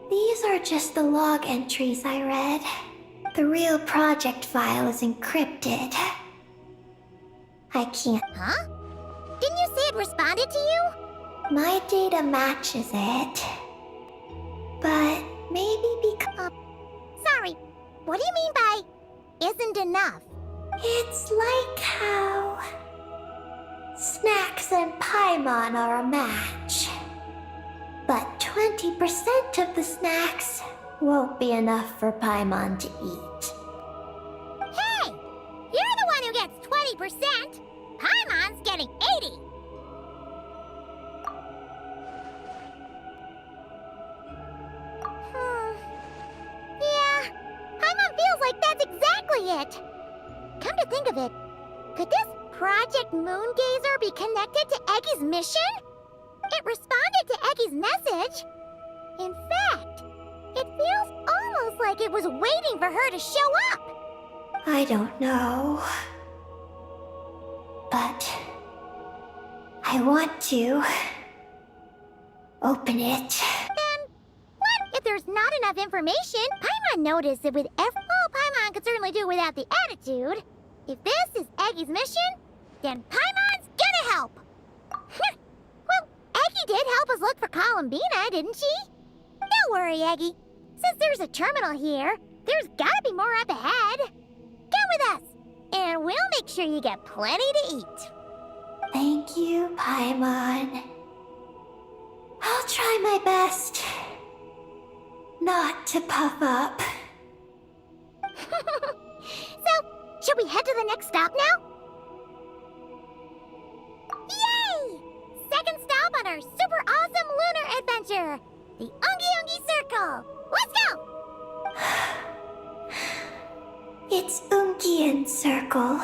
These are just the log entries I read. The real project file is encrypted. I can't... Huh? Didn't you say it responded to you? My data matches it. But maybe because... Sorry, what do you mean by isn't enough? It's like how Snacks and Paimon are a match. But 20% of the snacks won't be enough for Paimon to eat. Hey! You're the one who gets 20%! Paimon's getting 80! Yeah, Paimon feels like that's exactly it! Come to think of it, could this Project Moongazer be connected to Eggy's mission? It responded to Eggy's message. In fact, it feels almost like it was waiting for her to show up. I don't know. But I want to open it. Then, what if there's not enough information? Paimon noticed that with every... Well, Paimon could certainly do without the attitude. If this is Eggy's mission, then Paimon's gonna help. Well, Eggy did help us look for Columbina, didn't she? Don't worry, Eggy. Since there's a terminal here, there's gotta be more up ahead. Come with us, and we'll make sure you get plenty to eat. Thank you, Paimon. I'll try my best not to puff up. So, should we head to the next stop now? Yay! Second stop on our super awesome lunar adventure, the Ungi Circle. Let's go! It's Ungian Circle.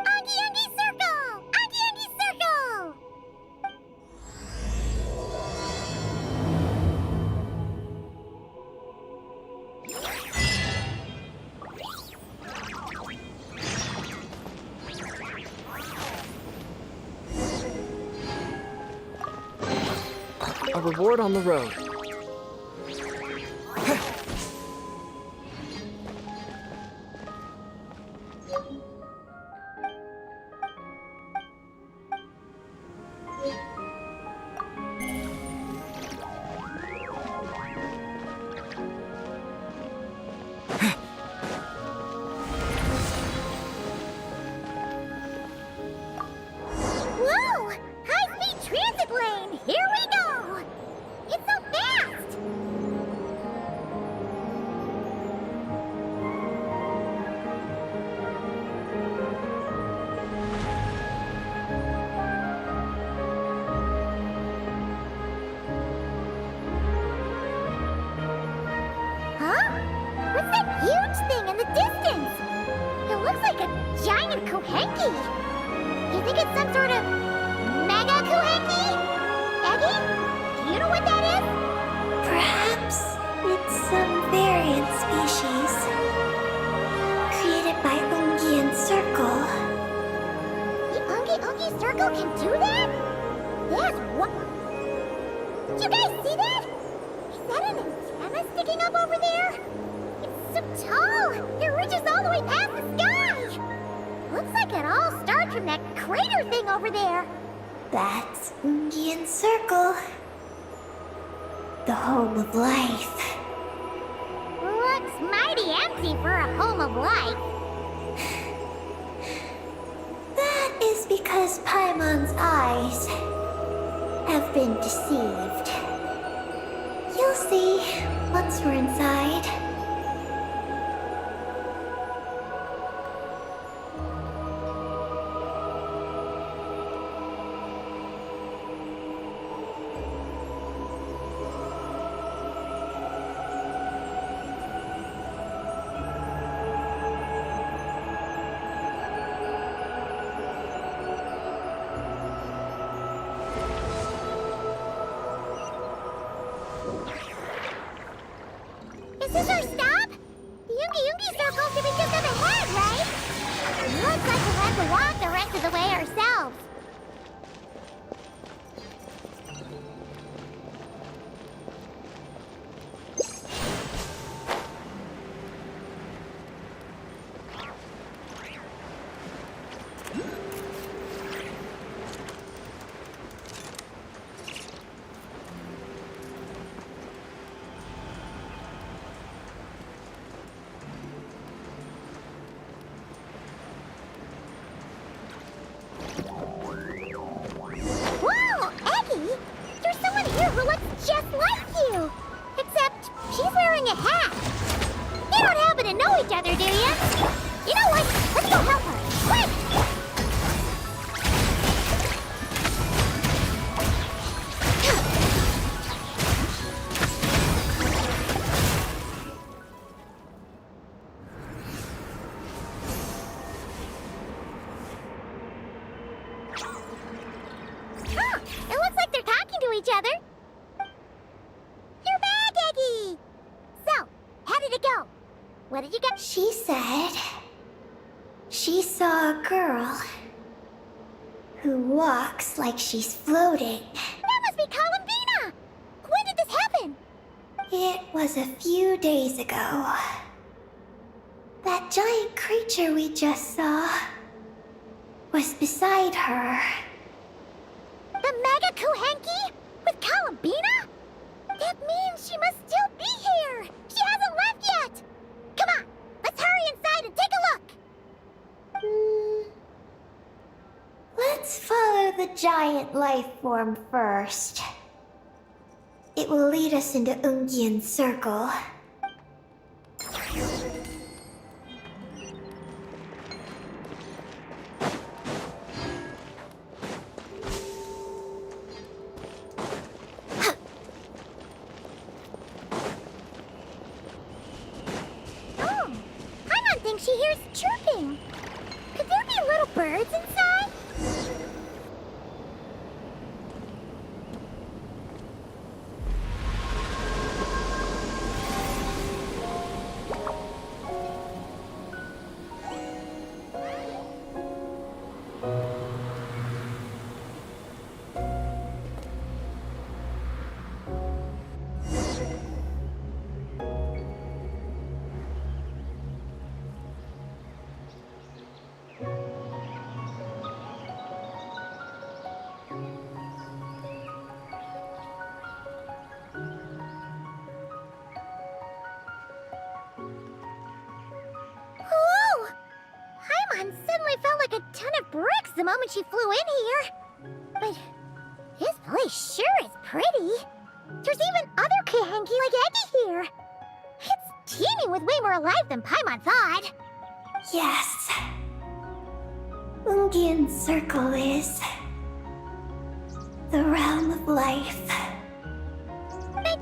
Ungi Circle! Ungi Circle! A reward on the road. Whoa! High-speed transit lane! Here we go! It's so fast! Huh? What's that huge thing in the distance? It looks like a giant Kohenki. You think it's some sort of mega Kohenki? Eggie? Do you know what that is? Perhaps it's some variant species created by Ungian Circle. The Ungi Circle can do that? Yes, what? Did you guys see that? Is that an antenna sticking up over there? It's so tall! It reaches all the way past the sky! Looks like it all starts from that crater thing over there. That's Ungian Circle, the home of life. Looks mighty empty for a home of life. That is because Paimon's eyes have been deceived. You'll see once we're inside. Is this our stop? The Ungi Circle should be just up ahead, right? Looks like we'll have to walk the rest of the way ourselves. Whoa, Eggie! There's someone here who looks just like you! Except she's wearing a hat. You don't happen to know each other, do you? You know what? Let's go help her. Quick! Huh, it looks like they're talking to each other. You're back, Eggie! So, how did it go? What did you get? She said she saw a girl who walks like she's floating. That must be Columbina! When did this happen? It was a few days ago. That giant creature we just saw was beside her. The Mega Kohenki? With Columbina? That means she must still be here! She hasn't left yet! Come on, let's hurry inside and take a look! Let's follow the giant life form first. It will lead us into Ungian Circle. Oh, Paimon thinks she hears chirping. Could there be little birds inside? the moment she flew in here. But this place sure is pretty. There's even other Kahenki like Eggy here. It's teeming with way more life than Paimon thought. Yes. Ungian Circle is the realm of life. But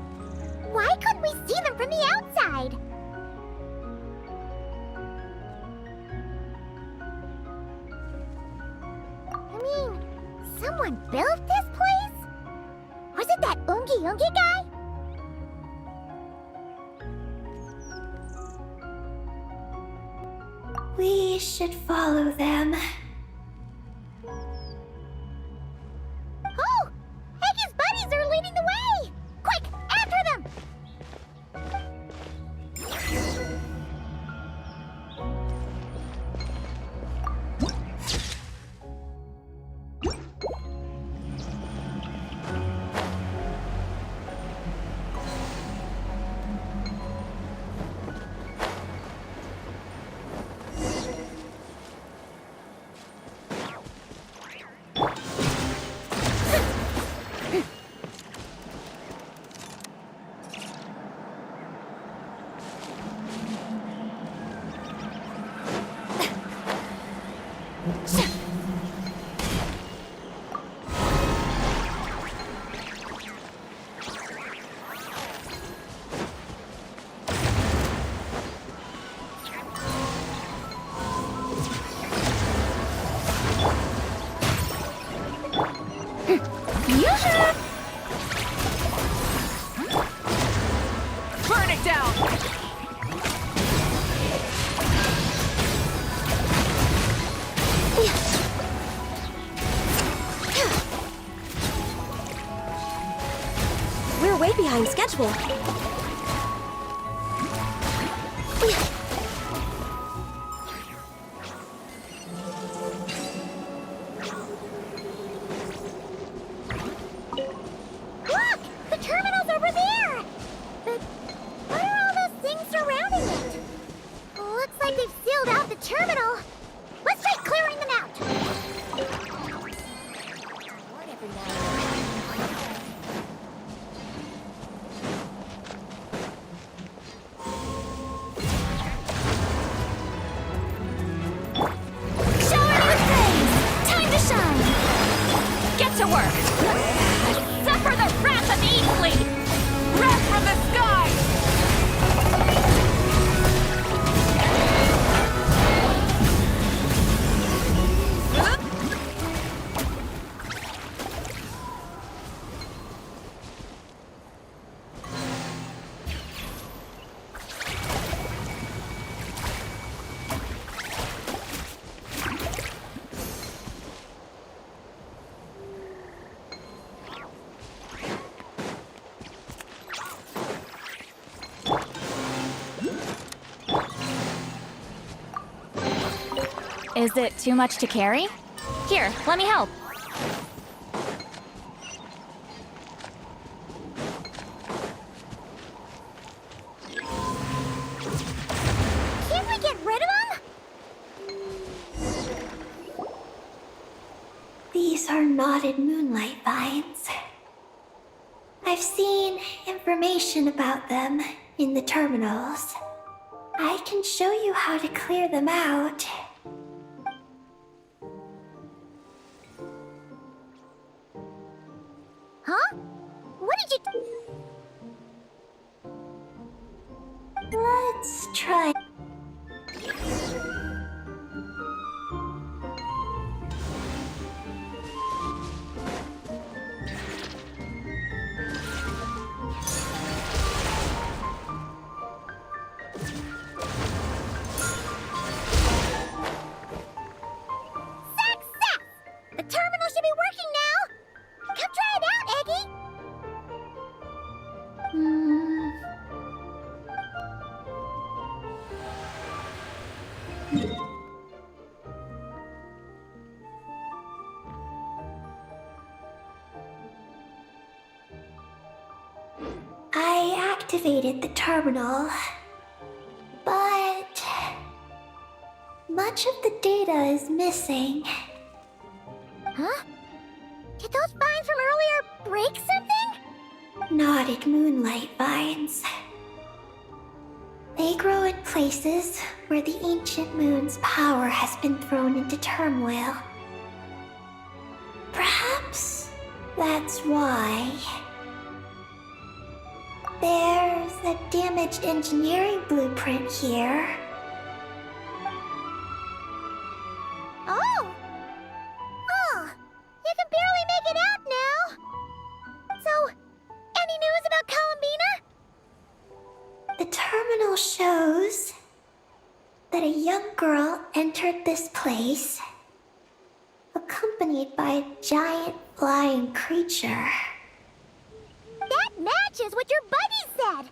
why couldn't we see them from the outside? I mean, someone built this place? Was it that Ungi guy? We should follow them. Oh! Eggy's buddies are leading the way! Quick, after them! Burn it down! We're way behind schedule. Look! The terminal's over there! But what are all those things surrounding it? Looks like they've sealed out the terminal. Let's try clearing them out. Bored every now and then. Shower me with praise! Time to shine! Get to work! Suffer the wrath of the Eastly! Wrath from the sky! Is it too much to carry? Here, let me help. Can't we get rid of them? These are knotted moonlight vines. I've seen information about them in the terminals. I can show you how to clear them out. Huh? What did you... Let's try. Success! The terminal should be working now! Come try it out, Eggy! I activated the terminal, but much of the data is missing. Huh? Did those vines from earlier break something? Knotted moonlight vines. They grow in places where the ancient moon's power has been thrown into turmoil. Perhaps that's why. There's a damaged engineering blueprint here. Oh! Oh! You can barely make it out now! So, any news about Columbina? The terminal shows that a young girl entered this place, accompanied by a giant flying creature. That matches what your buddy said!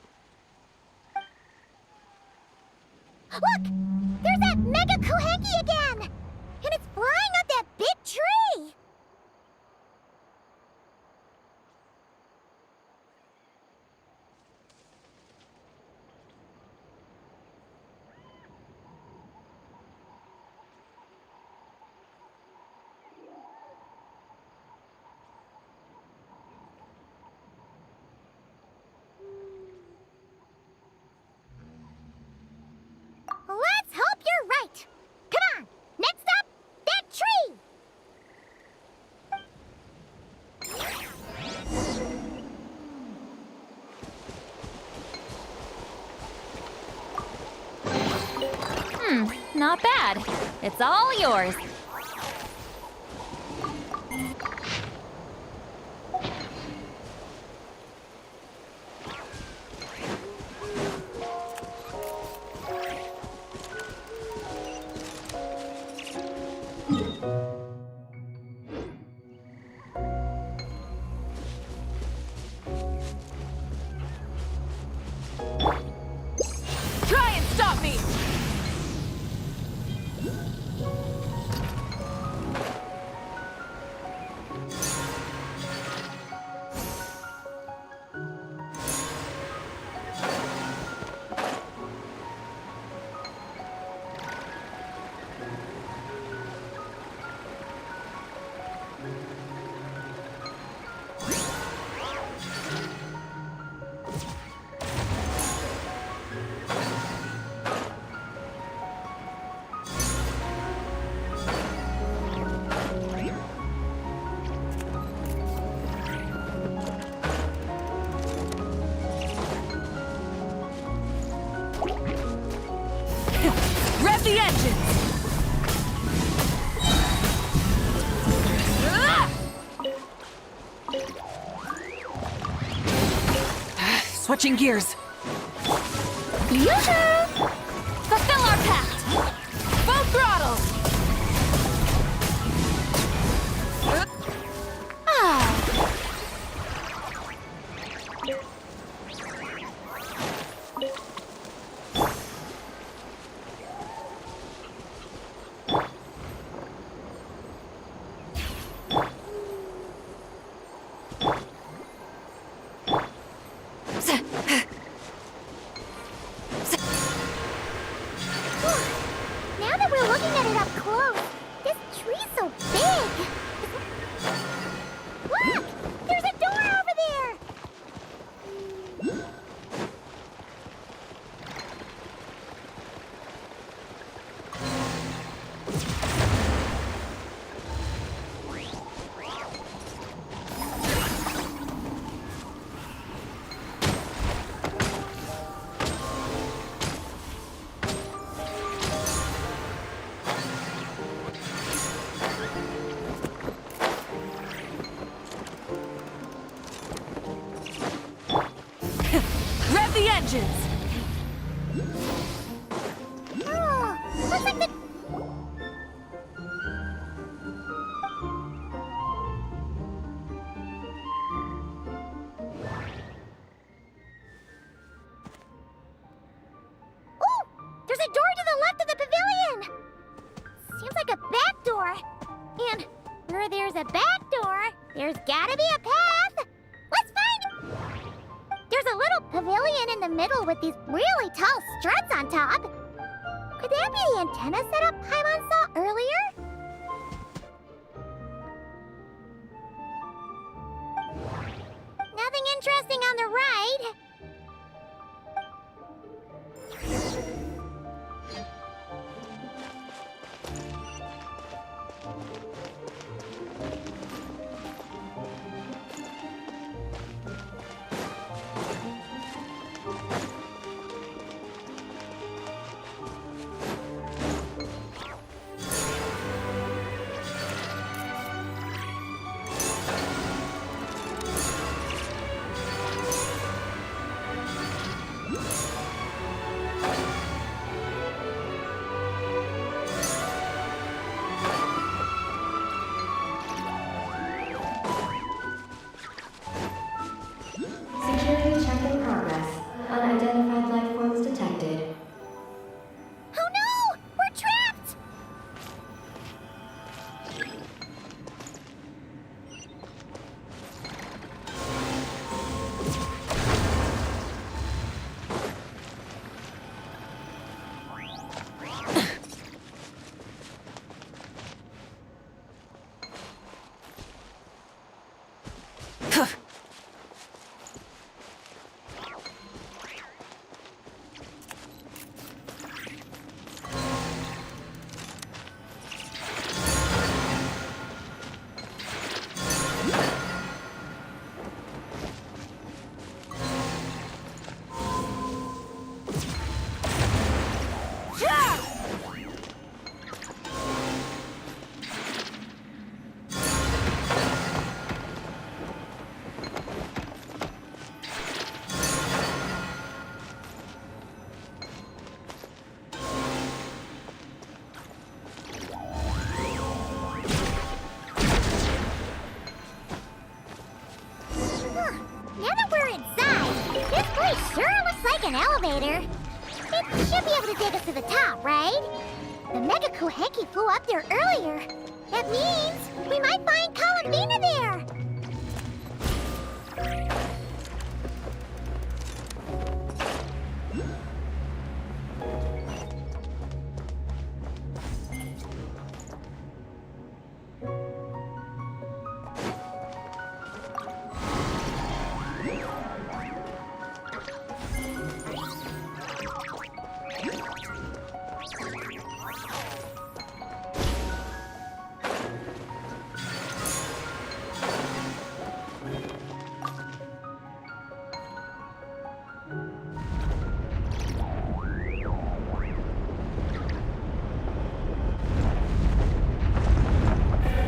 Look! There's that Mega Kohenki again! And it's flying up that big tree! Let's hope you're right! Come on! Next up, that tree! Not bad. It's all yours. Try and stop me! Rev the engines! Switching gears. Yoo-hoo! Fulfill our pact! Full throttle! Now that we're looking at it up close, this tree's so big! Look! There's a door over there! Rev the engines! Oh, looks like the... Oh! There's a door to the left of the pavilion! Seems like a back door. And where there's a back door, there's gotta be a path! Let's find it! There's a little pavilion in the middle with these really tall struts on top. Could that be the antenna setup Paimon saw earlier? interesting on the ride. Security check in progress. Unidentified life forms detected. Oh no! We're trapped! Now that we're inside, this place sure looks like an elevator. It should be able to take us to the top, right? The Mega Kohenki flew up there earlier. That means we might find Columbina there.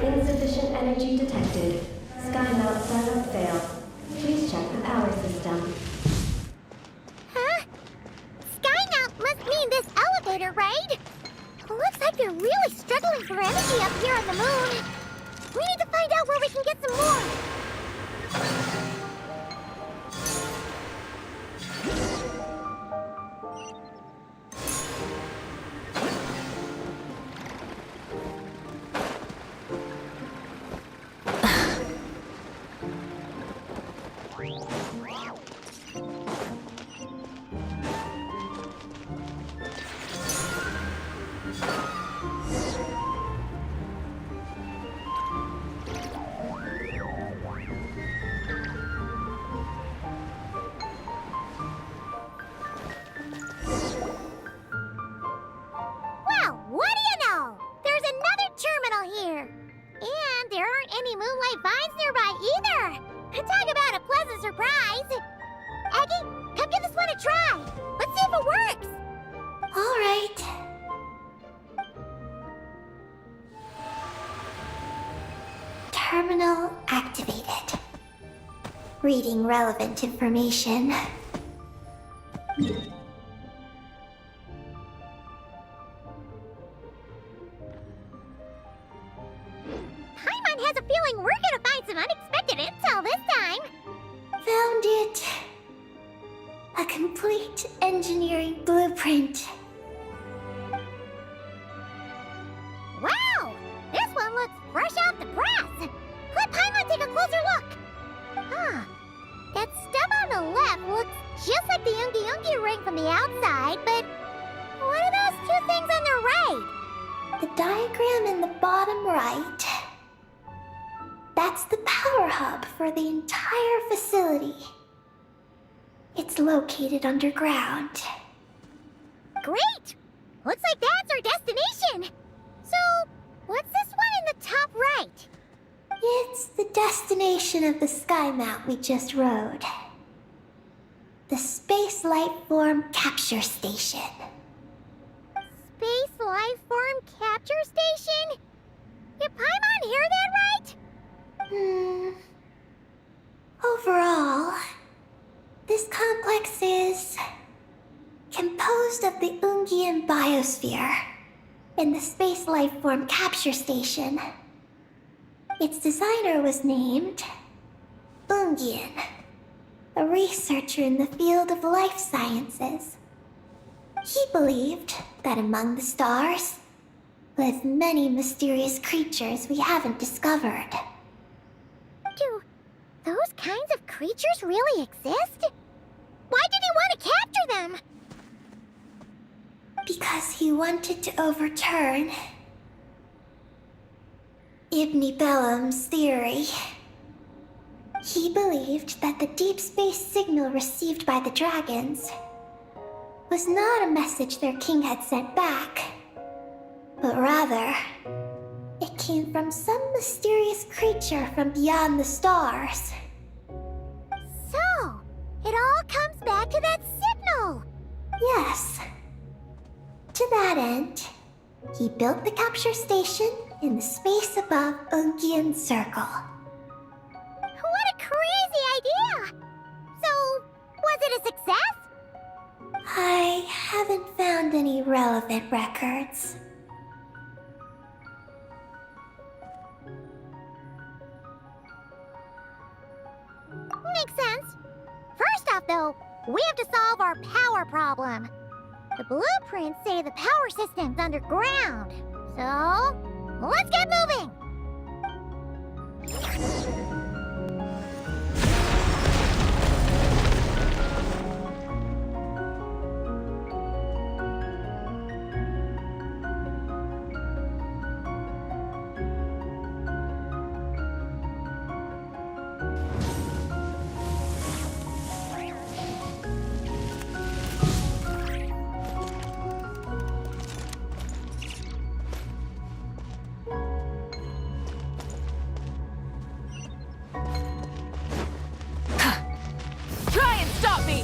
Insufficient energy detected. Sky mount startup failed. Please check the power system. Huh? Skynaut must mean this elevator, right? Looks like they're really struggling for energy up here on the moon. We need to find out where we can get some more. Well, what do you know? There's another terminal here. And there aren't any moonlight vines nearby either. Talk about a pleasant surprise. Aggie, come give this one a try. Let's see if it works. All right. Terminal activated. Reading relevant information. Paimon has a feeling we're gonna find some unexpected intel this time. Found it. A complete engineering blueprint. Wow! This one looks fresh off the press. Let Paimon take a closer look. Huh. That stub on the left looks just like the Ungi ring from the outside, but what are those two things on the right? The diagram in the bottom right. That's the power hub for the entire facility. is located underground. Great! Looks like that's our destination! So, what's this one in the top right? It's the destination of the sky mount we just rode. The Space Life Form Capture Station. Space Life Form Capture Station? Did Paimon hear that right? Overall, this complex is composed of the Ungian biosphere and the Space Life Form Capture Station. Its designer was named Ungian, a researcher in the field of life sciences. He believed that among the stars live many mysterious creatures we haven't discovered. Do those kinds of creatures really exist? Why did he want to capture them? Because he wanted to overturn Ibn Bellum's theory. He believed that the deep space signal received by the dragons was not a message their king had sent back, but rather, it came from some mysterious creature from beyond the stars. So, it all comes back to that signal! Yes. To that end, he built the capture station in the space above Ungian Circle. What a crazy idea! So, was it a success? I haven't found any relevant records. Makes sense. First off, though, we have to solve our power problem. The blueprints say the power system's underground. So, let's get moving! Try and stop me!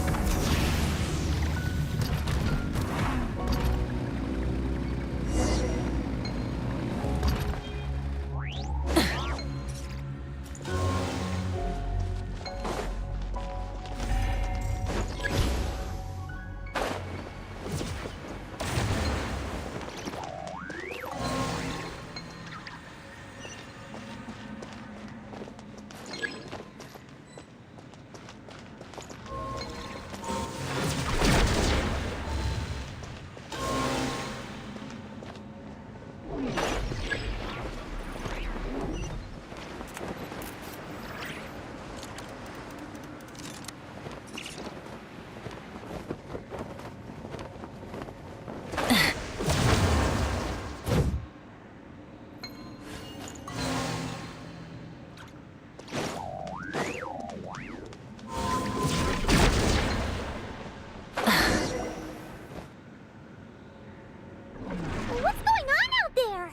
What's going on out there?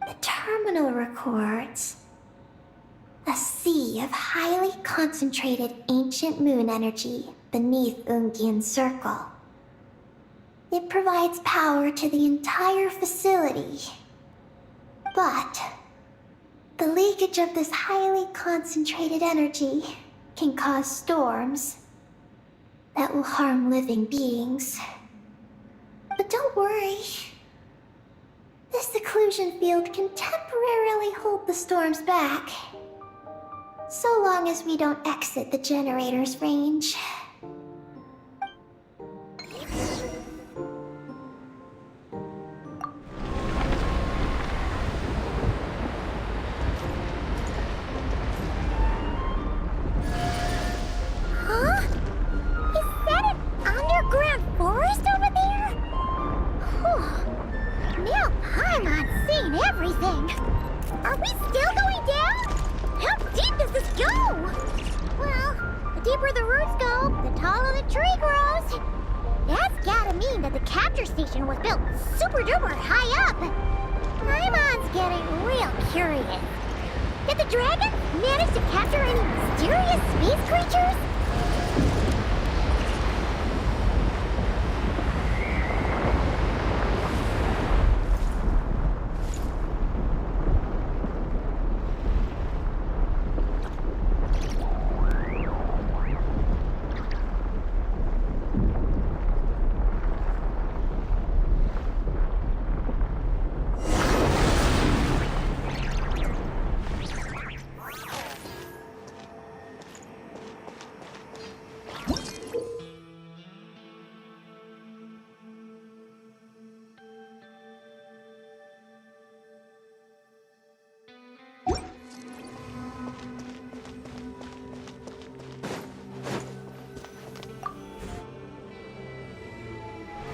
The terminal records a sea of highly concentrated ancient moon energy beneath Ungian Circle. It provides power to the entire facility. But the leakage of this highly concentrated energy can cause storms that will harm living beings. But don't worry. This seclusion field can temporarily hold the storms back, so long as we don't exit the generator's range. Huh? Is that an underground forest over there? Whew. Now Paimon's seen everything. Are we still going down? How deep does this go? Well, the deeper the roots go, the taller the tree grows. That's gotta mean that the capture station was built super duper high up. Paimon's getting real curious. Did the dragon manage to capture any mysterious space creatures?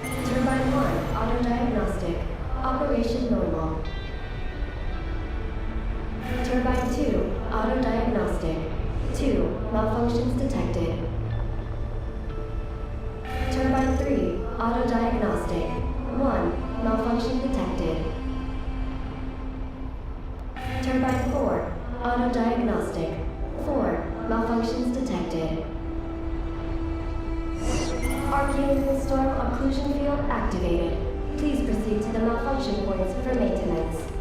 Turbine 1, auto-diagnostic. Operation normal. Turbine 2, auto-diagnostic. 2, malfunctions detected. Turbine 3, auto-diagnostic. 1, malfunction detected. Turbine 4, auto-diagnostic. 4, malfunctions detected. Arcane Storm Occlusion Field activated. Please proceed to the malfunction points for maintenance.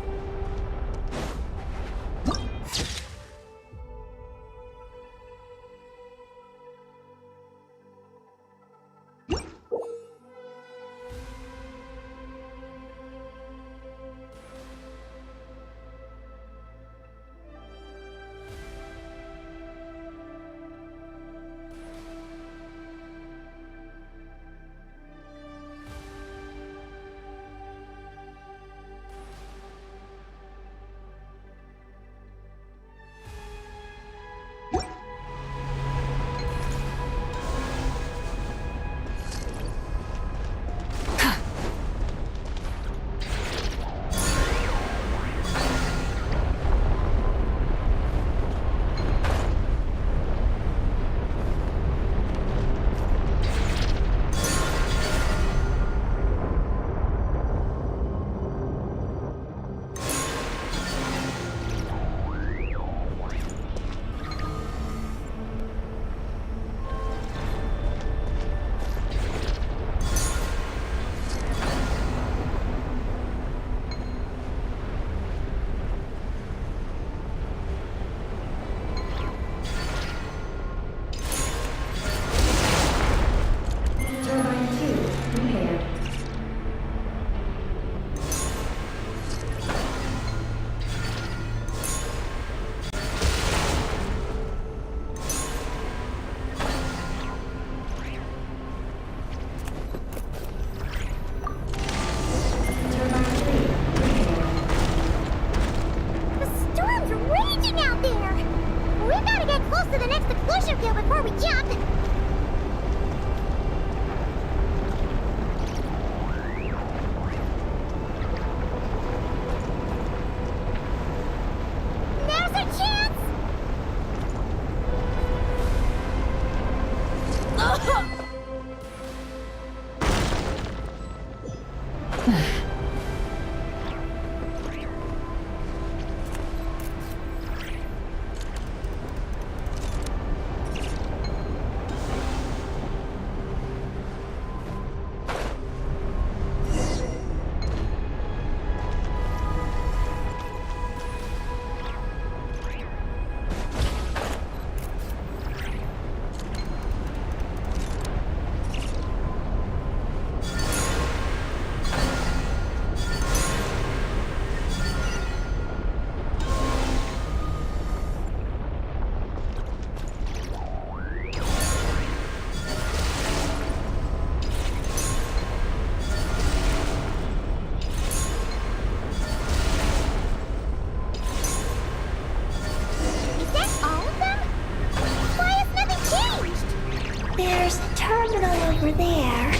over there.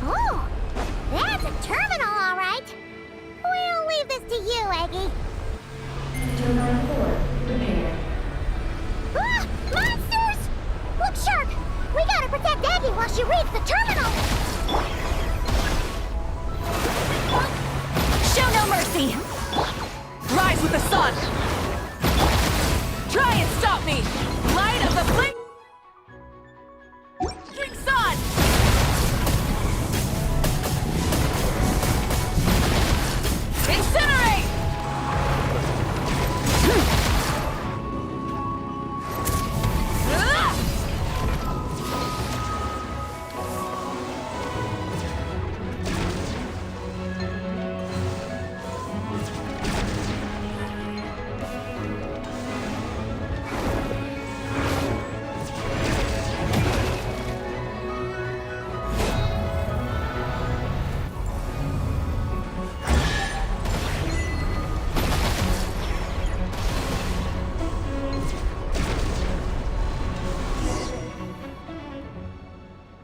Oh, that's a terminal, all right. We'll leave this to you, Eggy. Turbine 4, repair. Ah, monsters! the terminal! Show no mercy! Rise with the sun! Try and stop me! Light of the flame! King Sun! Incinerate!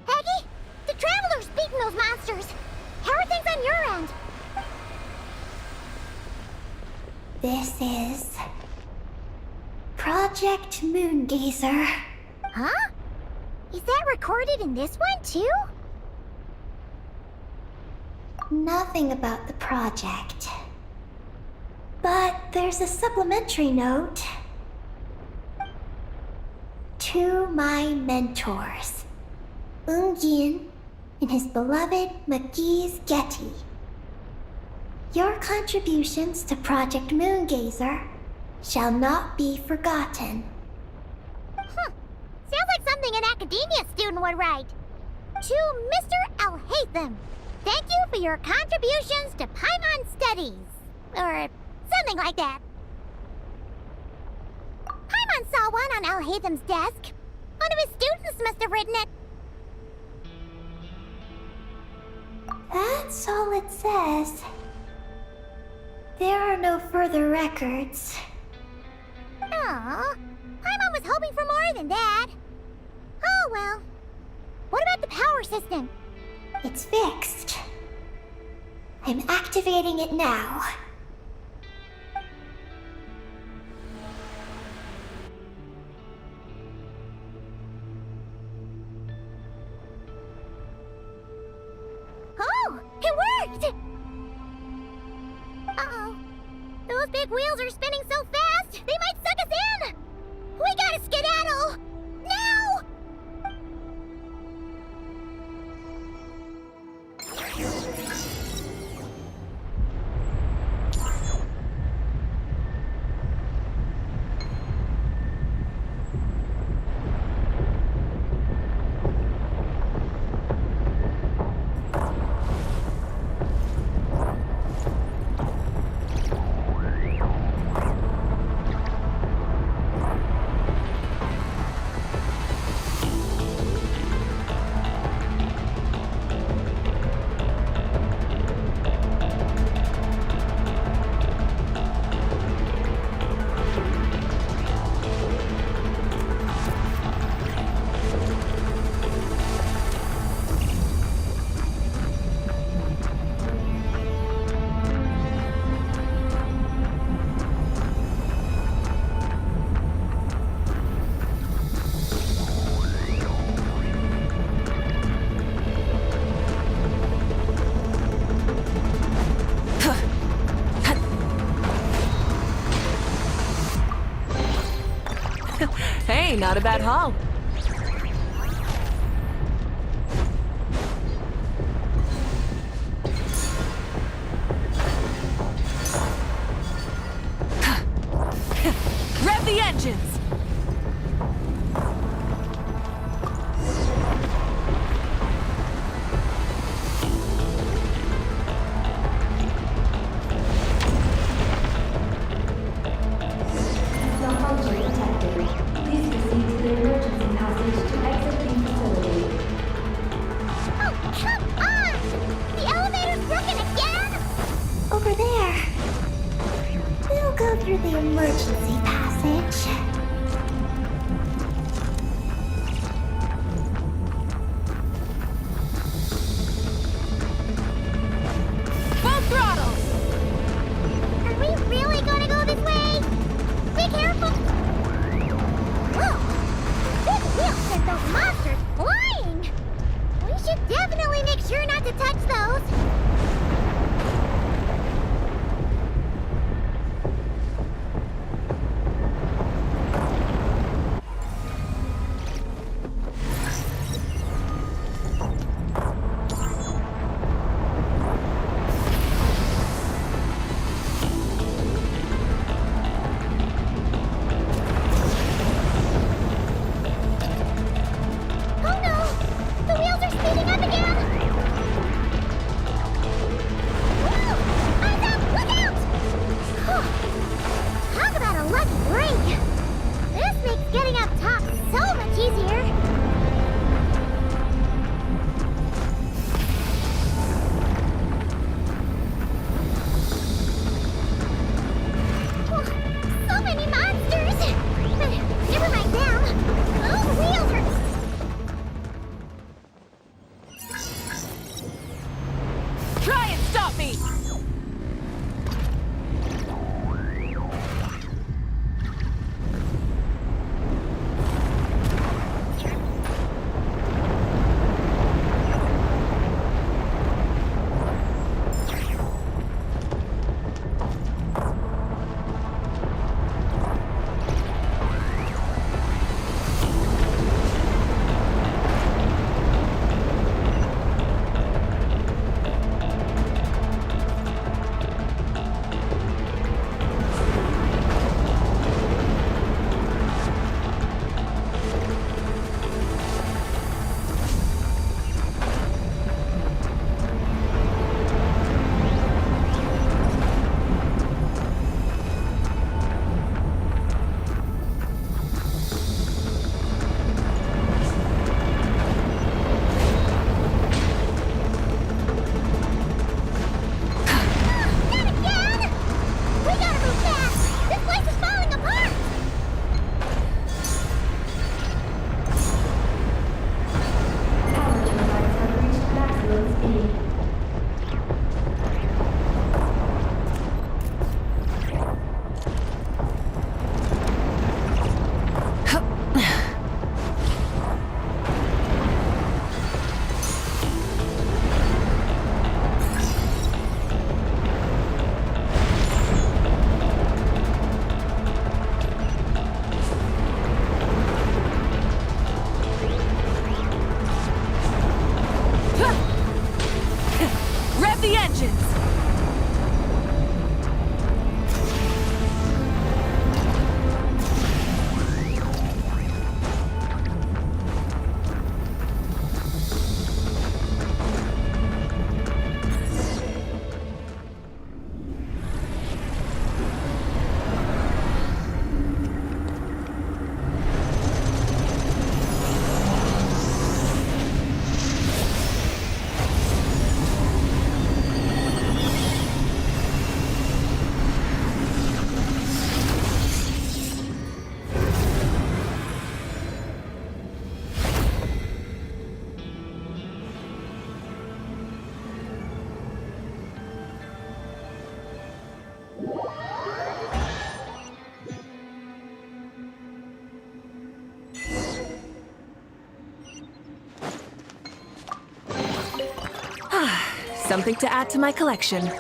Peggy, the Traveler's beaten those monsters. How are things on your end? This is Project Moongazer. Huh? Is that recorded in this one, too? Nothing about the project. But there's a supplementary note. To my mentors, Yin and his beloved McGee's Getty. Your contributions to Project Moongazer shall not be forgotten. Sounds like something an academia student would write. To Mr. Alhaitham, thank you for your contributions to Paimon Studies. Or something like that. Paimon saw one on Alhaitham's desk. One of his students must have written it. That's all it says. There are no further records. Aw, Paimon was hoping for more than that. Oh well. What about the power system? It's fixed. I'm activating it now. Oh, it worked! Uh-oh. Those big wheels are spinning so fast, they might suck us in! We gotta skedaddle! Now! Hey, not a bad haul. Rev the engines! Malfunction detected. Please proceed to the emergency passage to exit the facility. Oh, come on! The elevator's broken again? Over there. We'll go through the emergency passage. Something to add to my collection.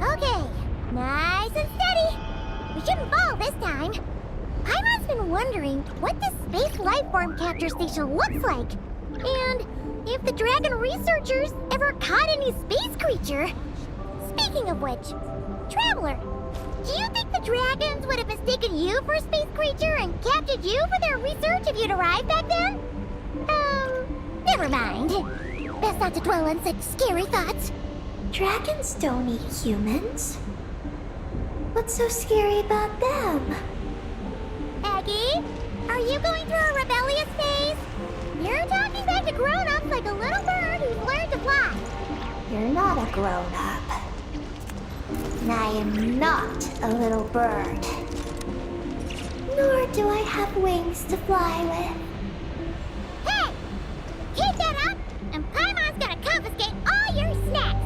Okay, nice and steady. We shouldn't fall this time. Paimon's been wondering what this space lifeform capture station looks like. And if the dragon researchers ever caught any space creature. Speaking of which, Traveler, do you think the dragons would have mistaken you for a space creature and captured you for their research if you'd arrived back then? Never mind. Best not to dwell on such scary thoughts. Dragons don't eat humans. What's so scary about them? Aggie, are you going through a rebellious phase? You're talking back to grown-ups like a little bird who's learned to fly. You're not a grown-up. And I am not a little bird. Nor do I have wings to fly with. Hey! Keep that up, and Paimon's gonna confiscate all your snacks!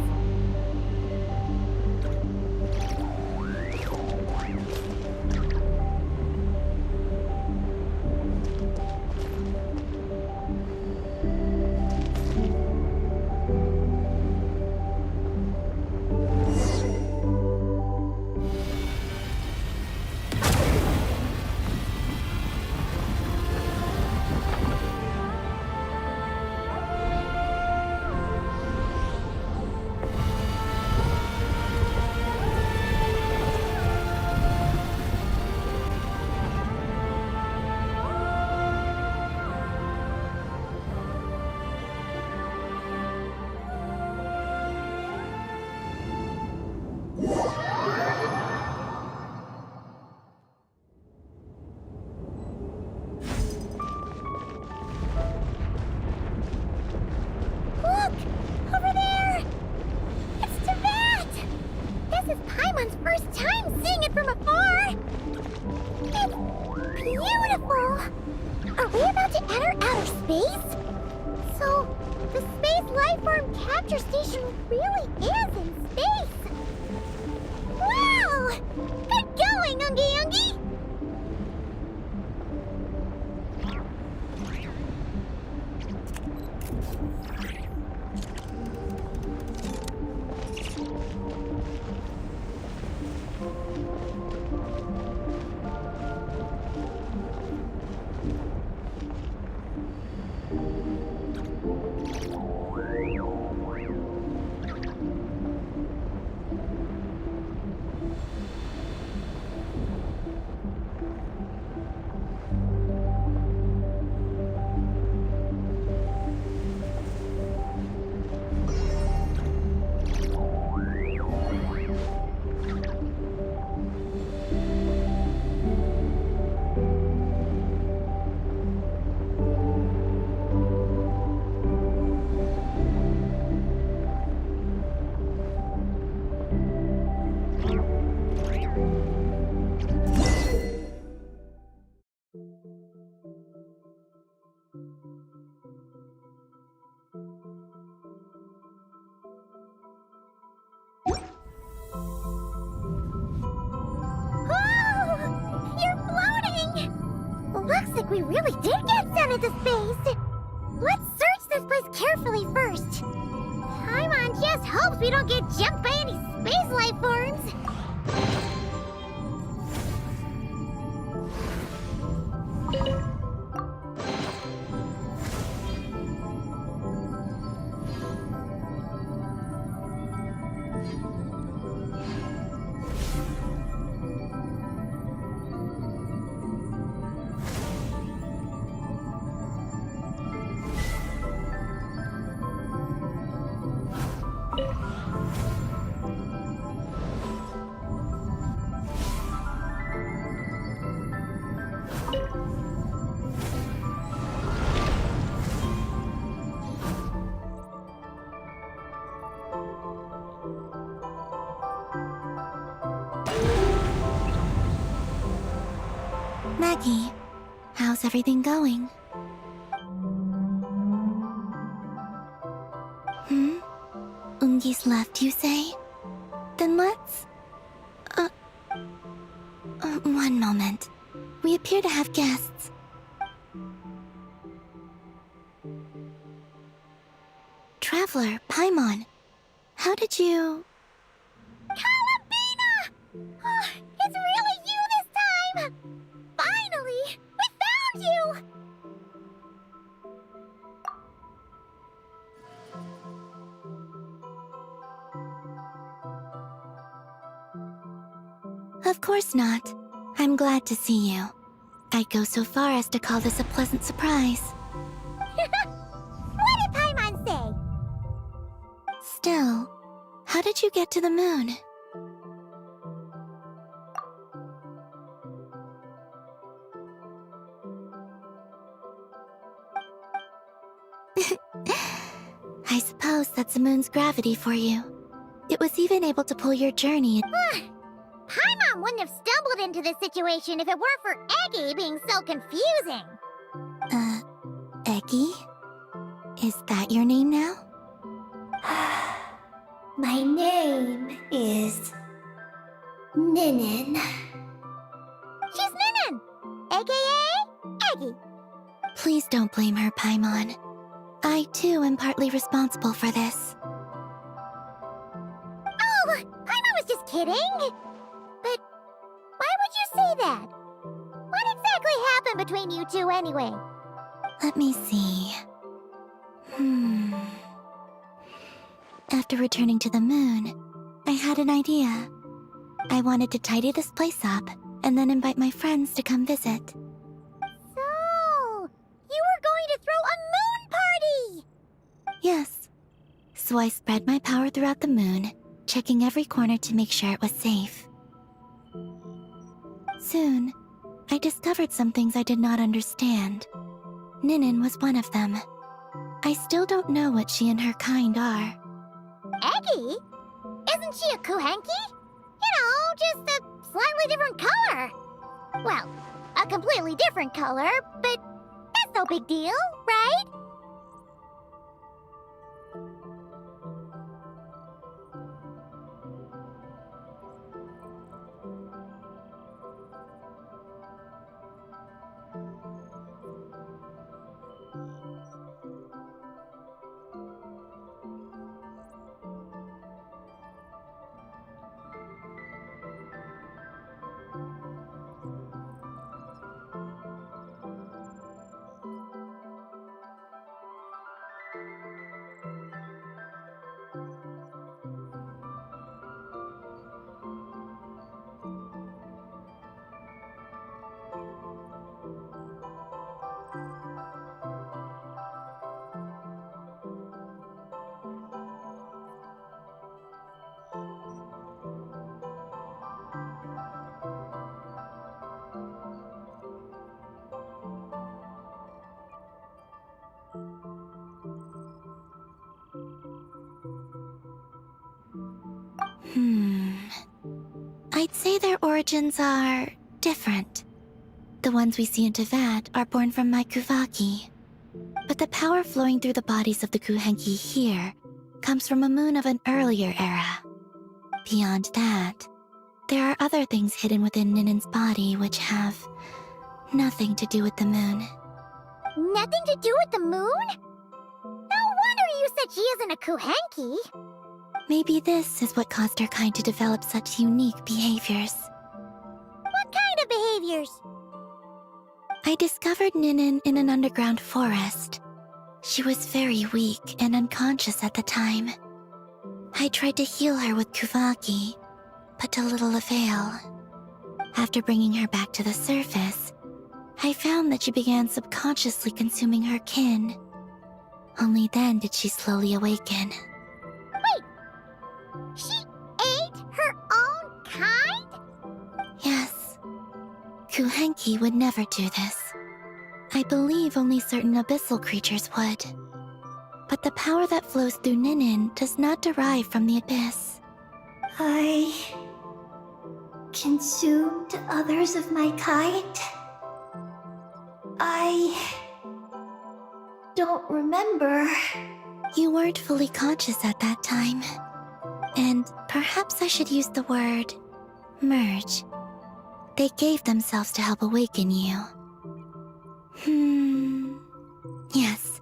Look! Over there! It's Teyvat! This is Paimon's first time seeing it from afar! It's beautiful! Are we about to enter outer space? So, the space lifeform capture station really is in space! Wow! Good going, Ungi Ungi! Looks like we really did get sent into space! Let's search this place carefully first. Paimon just hopes we don't get jumped by any space life forms. Kuvaki. How's everything going? Ungi's left, you say? Then let's... one moment. We appear to have guests. Traveler, Paimon. How did you... Calabina! Oh, it's really you this time! Finally! We found you! Of course not. I'm glad to see you. I'd go so far as to call this a pleasant surprise. What did Paimon say? Still, how did you get to the moon? I suppose that's the moon's gravity for you. It was even able to pull your journey. Paimon wouldn't have stumbled into this situation if it weren't for Eggy being so confusing. Eggy? Is that your name now? My name is... Ninin. She's Ninin, aka Eggy. Please don't blame her, Paimon. I, too, am partly responsible for this. Oh, Paimon was just kidding. But why would you say that? What exactly happened between you two anyway? Let me see. After returning to the moon, I had an idea. I wanted to tidy this place up and then invite my friends to come visit. So, you were going to throw a moon party! Yes. So I spread my power throughout the moon, checking every corner to make sure it was safe. Soon, I discovered some things I did not understand. Ninin was one of them. I still don't know what she and her kind are. Eggy? Isn't she a Kuhenki? You know, just a slightly different color. Well, a completely different color, but that's no big deal, right? I'd say their origins are different. The ones we see in Tavad are born from my Kuvaki. But the power flowing through the bodies of the Kuhenki here comes from a moon of an earlier era. Beyond that, there are other things hidden within Ninin's body which have nothing to do with the moon. Nothing to do with the moon? No wonder you said she isn't a Kuhenki. Maybe this is what caused her kind to develop such unique behaviors. What kind of behaviors? I discovered Ninin in an underground forest. She was very weak and unconscious at the time. I tried to heal her with Kuvaki, but to little avail. After bringing her back to the surface, I found that she began subconsciously consuming her kin. Only then did she slowly awaken. She ate her own kind? Yes. Kuhenki would never do this. I believe only certain abyssal creatures would. But the power that flows through Ninin does not derive from the abyss. I consumed others of my kind? I don't remember. You weren't fully conscious at that time. And perhaps I should use the word merge. They gave themselves to help awaken you. Yes,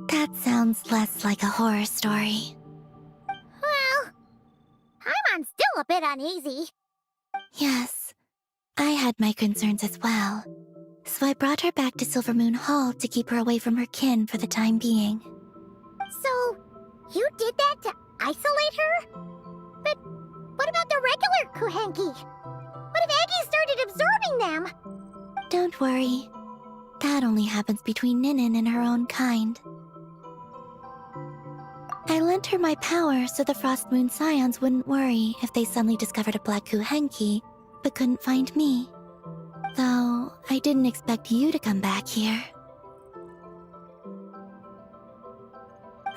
that sounds less like a horror story. Well, Paimon's still a bit uneasy. Yes, I had my concerns as well. So I brought her back to Silvermoon Hall to keep her away from her kin for the time being. So, you did that to isolate her? But what about the regular Kuhenki? What if Aggie started absorbing them? Don't worry. That only happens between Ninin and her own kind. I lent her my power so the Frost Moon Scions wouldn't worry if they suddenly discovered a black Kuhenki, but couldn't find me. Though, I didn't expect you to come back here.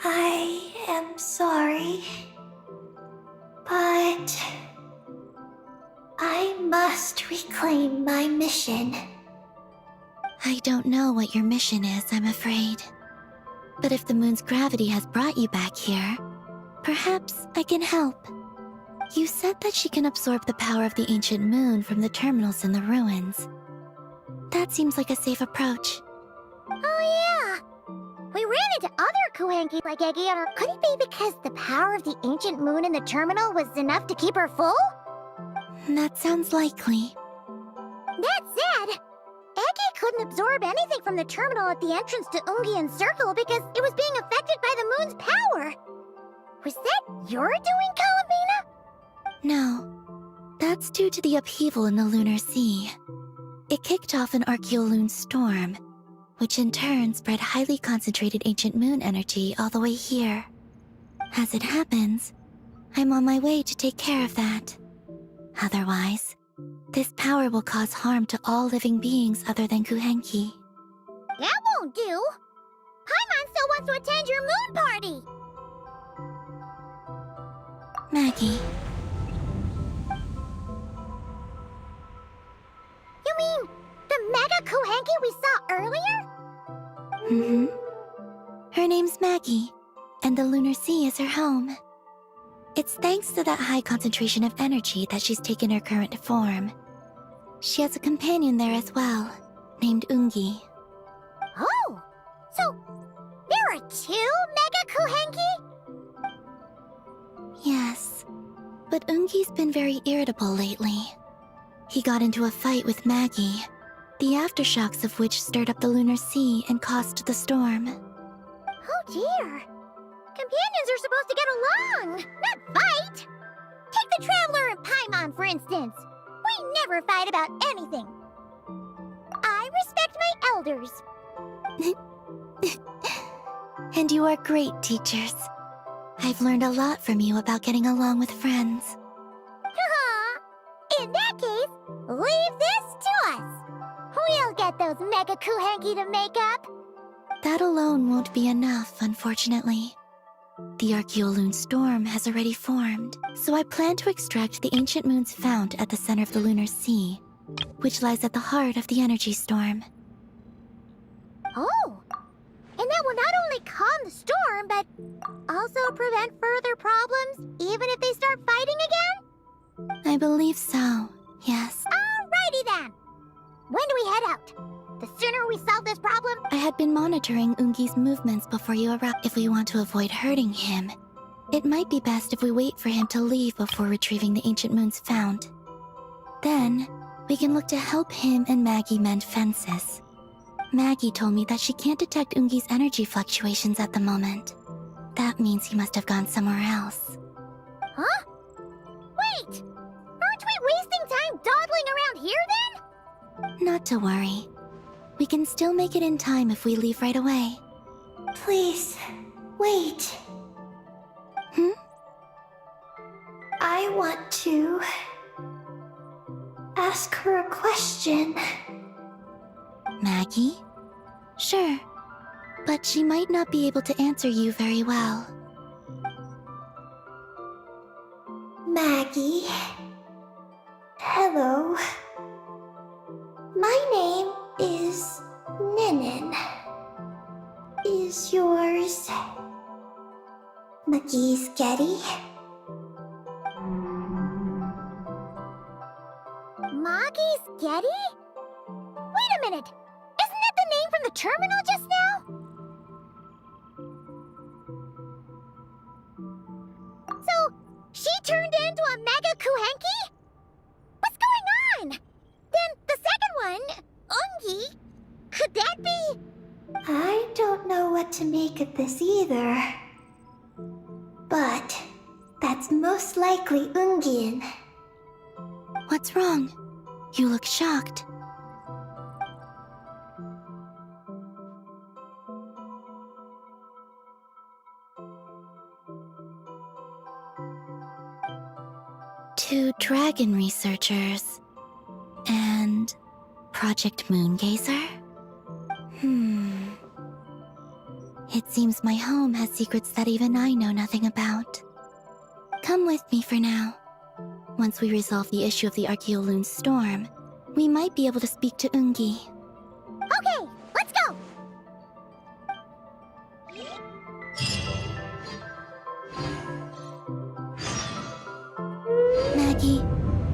I am sorry. But I must reclaim my mission. I don't know what your mission is, I'm afraid. But if the moon's gravity has brought you back here, perhaps I can help. You said that she can absorb the power of the ancient moon from the terminals in the ruins. That seems like a safe approach. Oh yeah! We ran into other Kuhenki like Aggie on her. Could it be because the power of the ancient moon in the terminal was enough to keep her full? That sounds likely. That said, Aggie couldn't absorb anything from the terminal at the entrance to Ungian Circle because it was being affected by the moon's power. Was that your doing, Columbina? No. That's due to the upheaval in the lunar sea. It kicked off an Archeoloon storm, which in turn spread highly concentrated ancient moon energy all the way here. As it happens, I'm on my way to take care of that. Otherwise, this power will cause harm to all living beings other than Kuhenki. That won't do! Paimon still wants to attend your moon party! Maggie, You mean the Mega Kuhenki we saw earlier? Her name's Maggie, and the lunar sea is her home. It's thanks to that high concentration of energy that she's taken her current form. She has a companion there as well, named Ungi. Oh! So, there are two Mega Kuhenki? Yes, but Ungi's been very irritable lately. He got into a fight with Maggie, the aftershocks of which stirred up the lunar sea and caused the storm. Oh dear. Companions are supposed to get along, not fight. Take the Traveler and Paimon, for instance. We never fight about anything. I respect my elders. And you are great teachers. I've learned a lot from you about getting along with friends. In that case, leave this to us. We'll get those Mega Kuhenki to make up. That alone won't be enough, unfortunately. The Archeoloon storm has already formed, so I plan to extract the ancient moon's fount at the center of the lunar sea, which lies at the heart of the energy storm. Oh, and that will not only calm the storm, but also prevent further problems, even if they start fighting again? I believe so, yes. Alrighty then. When do we head out? The sooner we solve this problem... I had been monitoring Ungi's movements before you arrived. If we want to avoid hurting him, it might be best if we wait for him to leave before retrieving the ancient moon's fount. Then, we can look to help him and Maggie mend fences. Maggie told me that she can't detect Ungi's energy fluctuations at the moment. That means he must have gone somewhere else. Huh? Wait! Aren't we wasting time dawdling around here then? Not to worry. We can still make it in time if we leave right away. Please, wait. I want to ask her a question. Maggie? Sure. But she might not be able to answer you very well. Maggie. Hello. My name is McGee's Getty? Moggy's Getty? Wait a minute! Isn't that the name from the terminal just now? So, she turned into a Mega Kuhenki? What's going on? Then the second one, Ungi, could that be? I don't know what to make of this either. But that's most likely Ungin. What's wrong? You look shocked. Two dragon researchers and Project Moongazer? It seems my home has secrets that even I know nothing about. Come with me for now. Once we resolve the issue of the Archeoloon storm, we might be able to speak to Ungi. Okay, let's go! Maggie,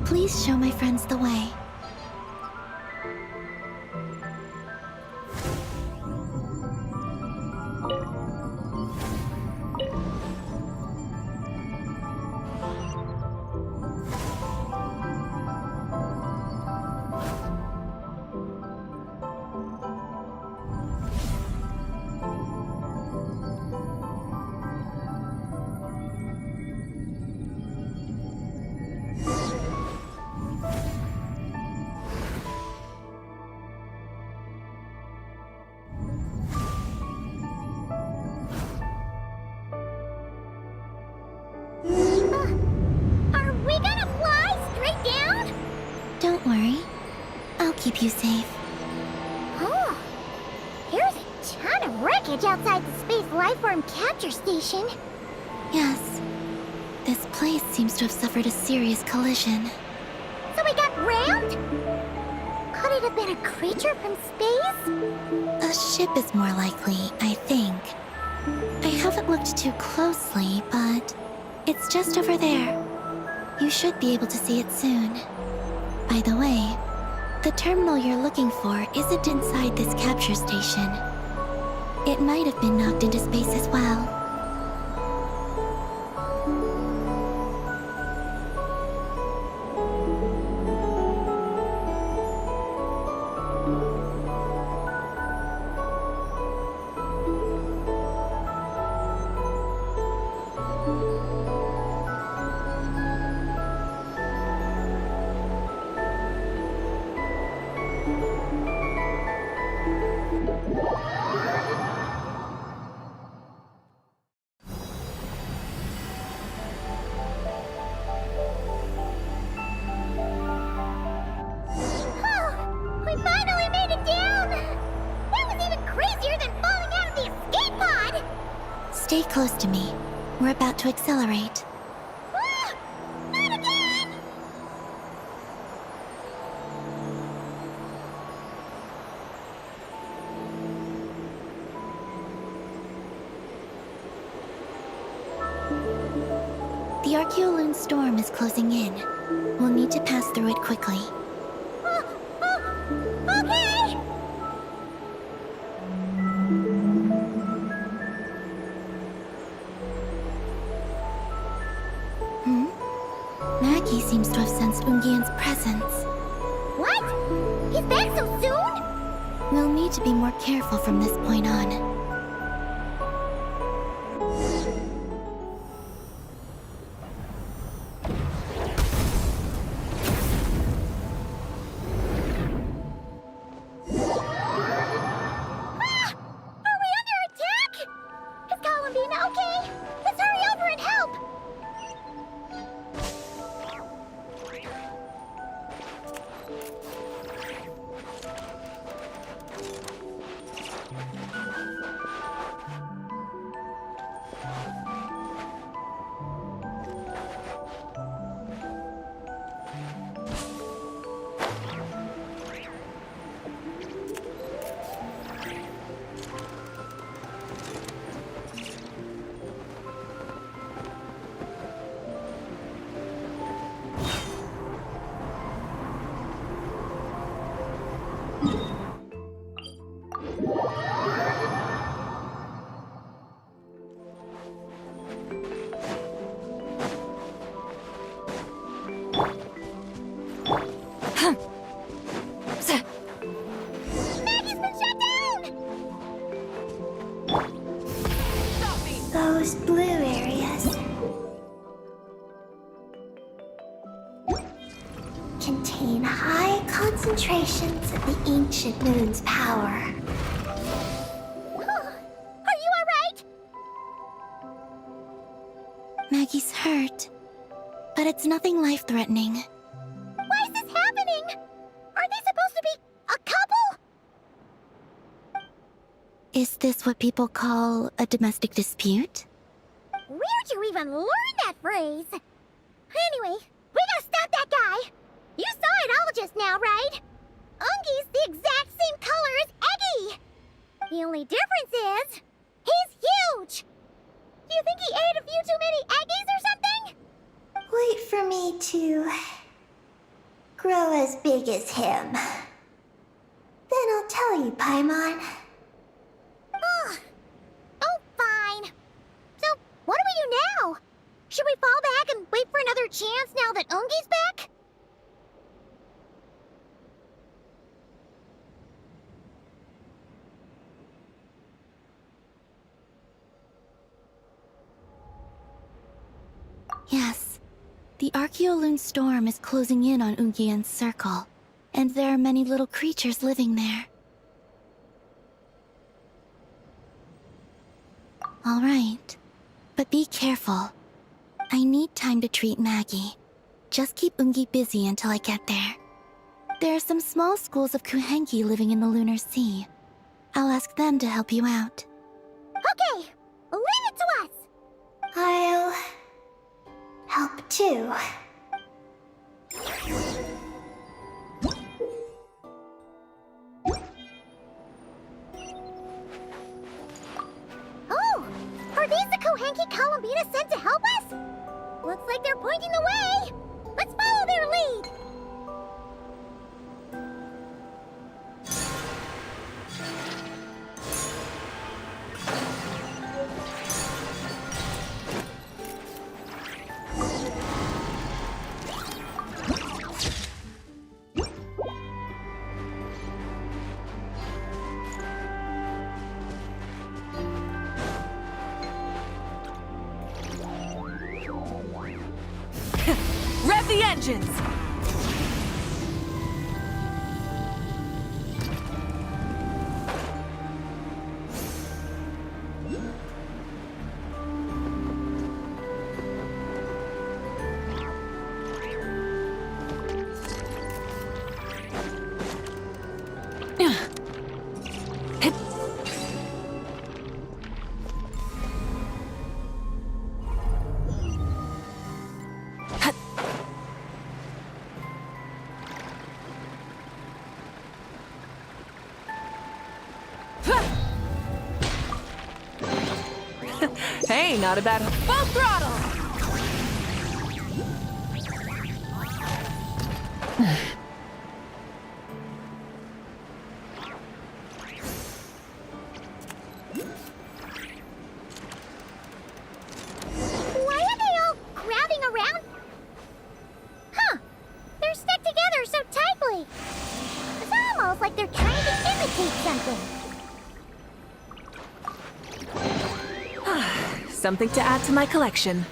please show my friends the way. Are we gonna fly straight down? Don't worry. I'll keep you safe. Oh, here's a ton of wreckage outside the Space Lifeform Capture Station. Yes. This place seems to have suffered a serious collision. So we got rammed? Could it have been a creature from space? A ship is more likely, I think. I haven't looked too closely, but it's just over there. You should be able to see it soon. By the way, the terminal you're looking for isn't inside this capture station. It might have been knocked into space as well. We finally made it down! That was even crazier than falling out of the escape pod! Stay close to me. We're about to accelerate. Ah! Not again! The Archeoloon storm is closing in. We'll need to pass through it quickly. Okay! Maggie seems to have sensed Ungian's presence. What? He's back so soon? We'll need to be more careful from this point on. Are we under attack? Is Columbina okay? Let's hurry over and help! Maggie's been shut down! Those blue areas contain high concentrations of the ancient moon's power. Are you alright? Maggie's hurt, but it's nothing life-threatening. Why is this happening? Aren't they supposed to be a couple? Is this what people call a domestic dispute? Where'd you even learn that phrase? Anyway, we gotta stop that guy. You saw it all just now, right? Ungi's the exact same color as Eggy. The only difference is, he's huge. Do you think he ate a few too many Eggies or something? Wait for me to grow as big as him. Then I'll tell you, Paimon. Ugh. Oh, fine. So, what do we do now? Should we fall back and wait for another chance now that Ungi's back? Yes. The Archeoloon storm is closing in on Ungian's circle, and there are many little creatures living there. All right, but be careful. I need time to treat Maggie. Just keep Ungi busy until I get there. There are some small schools of Kuhenki living in the Lunar Sea. I'll ask them to help you out. Okay, leave it to us. I'll help too. Oh, are these the Kohenki Columbina sent to help us? Looks like they're pointing the way. Let's follow their lead. Rev the engines! Hey, not a bad full throttle! Why are they all grabbing around? Huh, they're stuck together so tightly. It's almost like they're trying to imitate something. Something to add to my collection.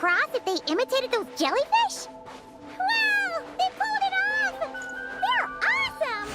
across if they imitated those jellyfish? Wow! They pulled it off! They're awesome!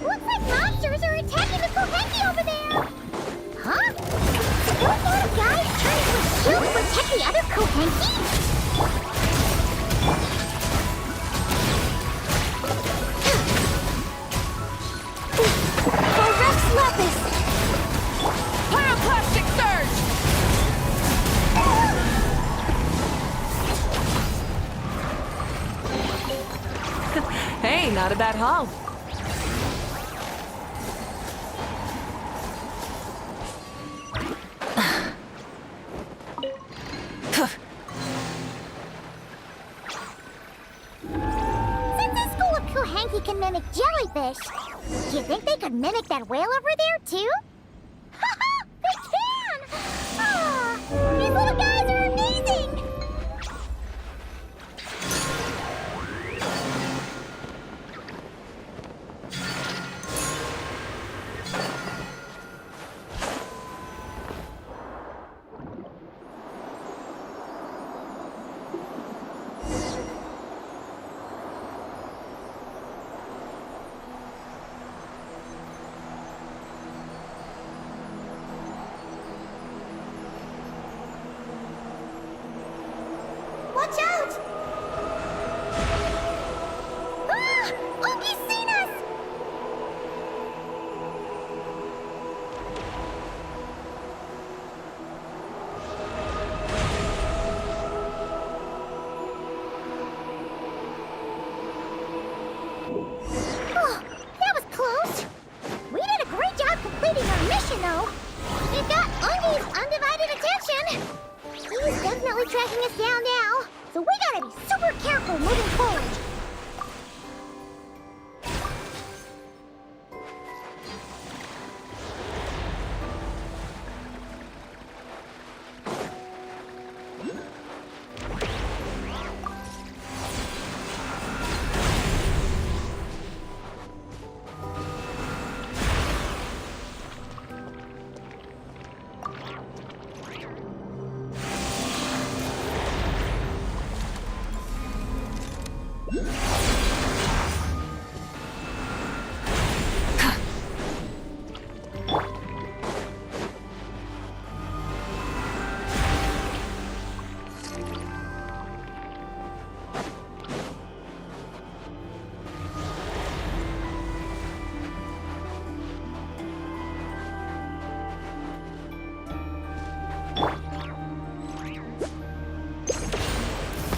Looks like monsters are attacking the Kohenki over there! Huh? Those little guys turn into a shield to protect the other Kohenki? Rex Lapis! Pyroclastic surge! Hey, not a bad haul. Since the school of Kohenki can mimic jellyfish, do you think they could mimic that whale over there, too? Haha! They can! Ah, these little guys are amazing! Watch out! Ah! Oki's seen us! Oh, that was close. We did a great job completing our mission, though. We've got Ungi's undivided attention. He's definitely tracking us down now, so we gotta be super careful moving forward.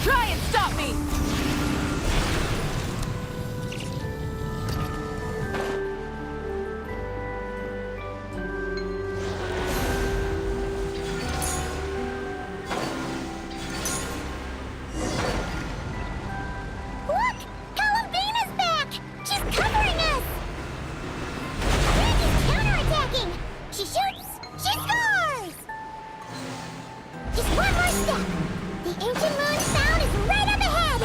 Try and stop me! Look! Columbina's back! She's covering us! Randy's counterattacking! She shoots! She scores! Just one more step! The ancient moon sound is right up ahead!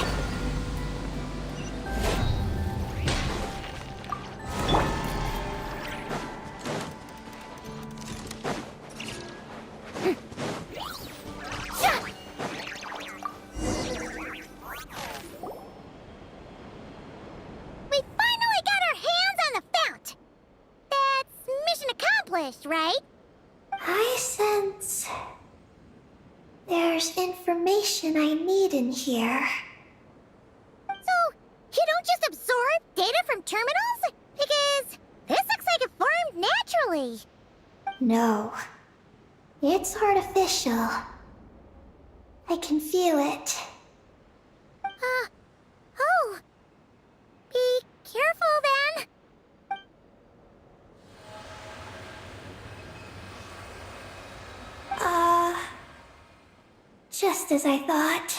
We finally got our hands on the fount! That's mission accomplished, right? I sense there's information I need in here. So, you don't just absorb data from terminals? Because this looks like it formed naturally. No, it's artificial. I can feel it. Oh. Be careful then. just as I thought.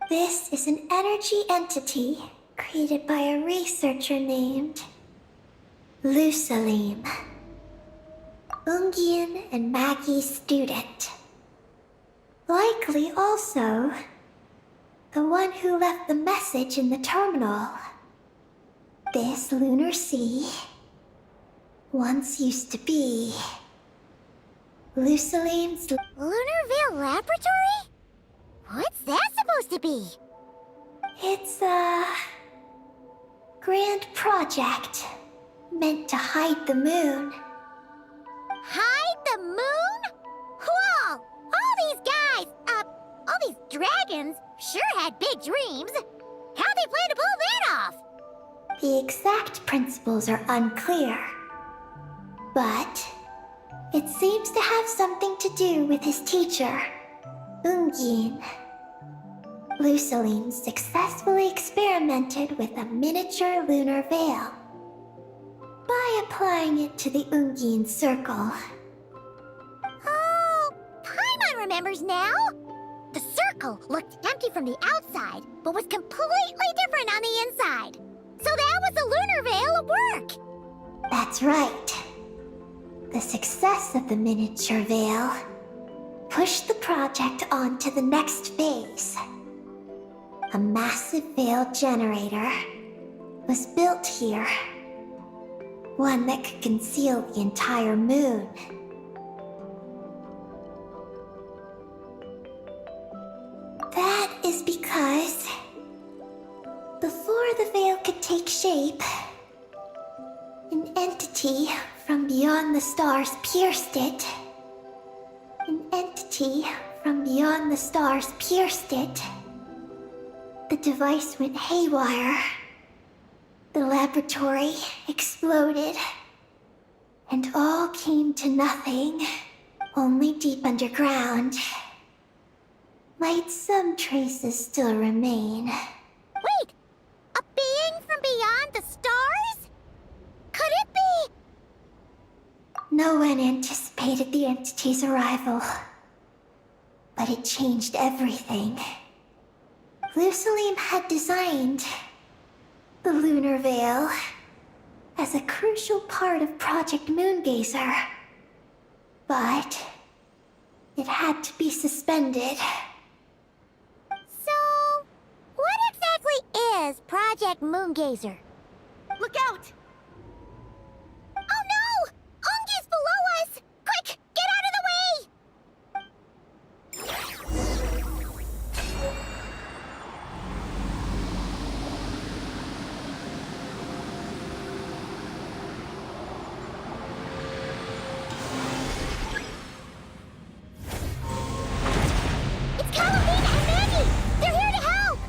This is an energy entity created by a researcher named Lusalim. Ungian and Maggie's student. Likely also the one who left the message in the terminal. This lunar sea once used to be Lusalim's... Lunar Veil Laboratory? What's that supposed to be? It's a grand project meant to hide the moon. Hide the moon? Whoa! All these guys, all these dragons sure had big dreams. How'd they plan to pull that off? The exact principles are unclear, but it seems to have something to do with his teacher, Ungin. Lusalim successfully experimented with a miniature lunar veil by applying it to the Ungin circle. Oh, Paimon remembers now. The circle looked empty from the outside, but was completely different on the inside. So that was the lunar veil at work. That's right. The success of the miniature veil pushed the project on to the next phase. A massive veil generator was built here. One that could conceal the entire moon. That is because before the veil could take shape, an entity from beyond the stars pierced it. An entity from beyond the stars pierced it. The device went haywire. The laboratory exploded. And all came to nothing. Only deep underground might some traces still remain. Wait, a being from beyond the stars? Could it be? No one anticipated the entity's arrival, but it changed everything. Lusalim had designed the lunar veil as a crucial part of Project Moongazer, but it had to be suspended. So, what exactly is Project Moongazer? Look out! Oh no! Ungi's below us! Quick, get out of the way! It's Calamine and Maggie! They're here to help!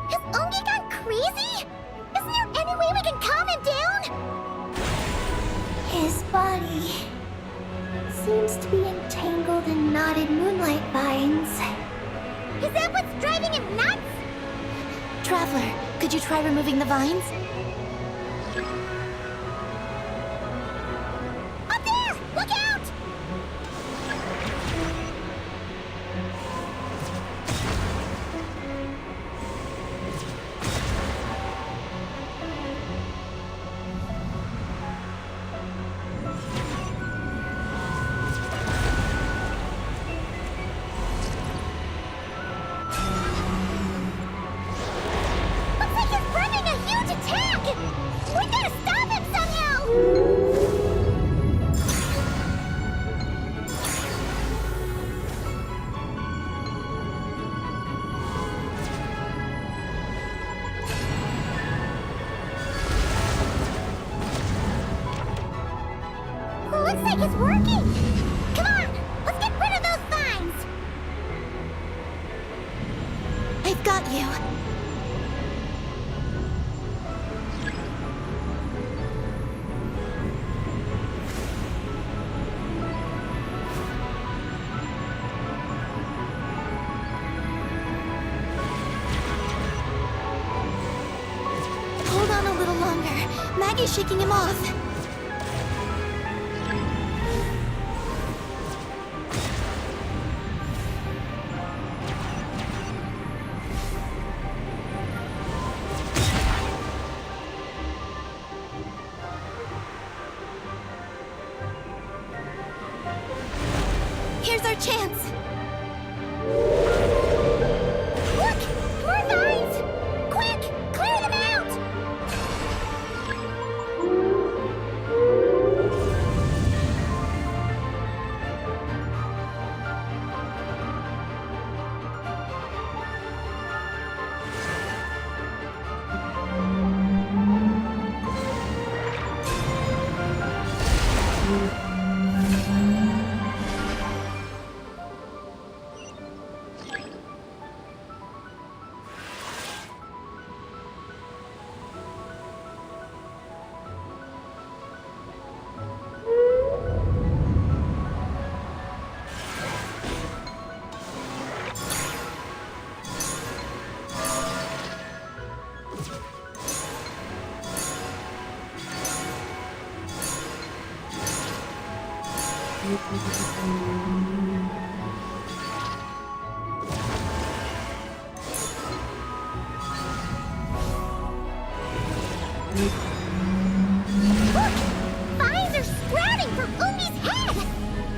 Has Ungi gone crazy? Isn't there any way we can calm him down? His body seems to be entangled in knotted moonlight vines. Is that what's driving him nuts? Traveler, could you try removing the vines? Up there! Look out! Looks like he's planning a huge attack! We gotta stop him somehow! Looks like it's working! Come on, let's get rid of Maggie's shaking him off. Here's our chance. Look! More vines! Quick! Clear them out! Look! Vines are sprouting from Ungi's head!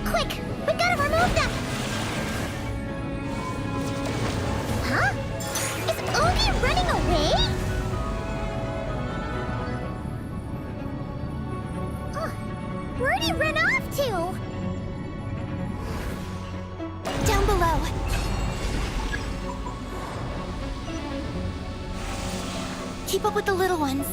Quick! We gotta remove them! Huh? Is Ungi running away? Where'd he run off to? Down below. Keep up with the little ones.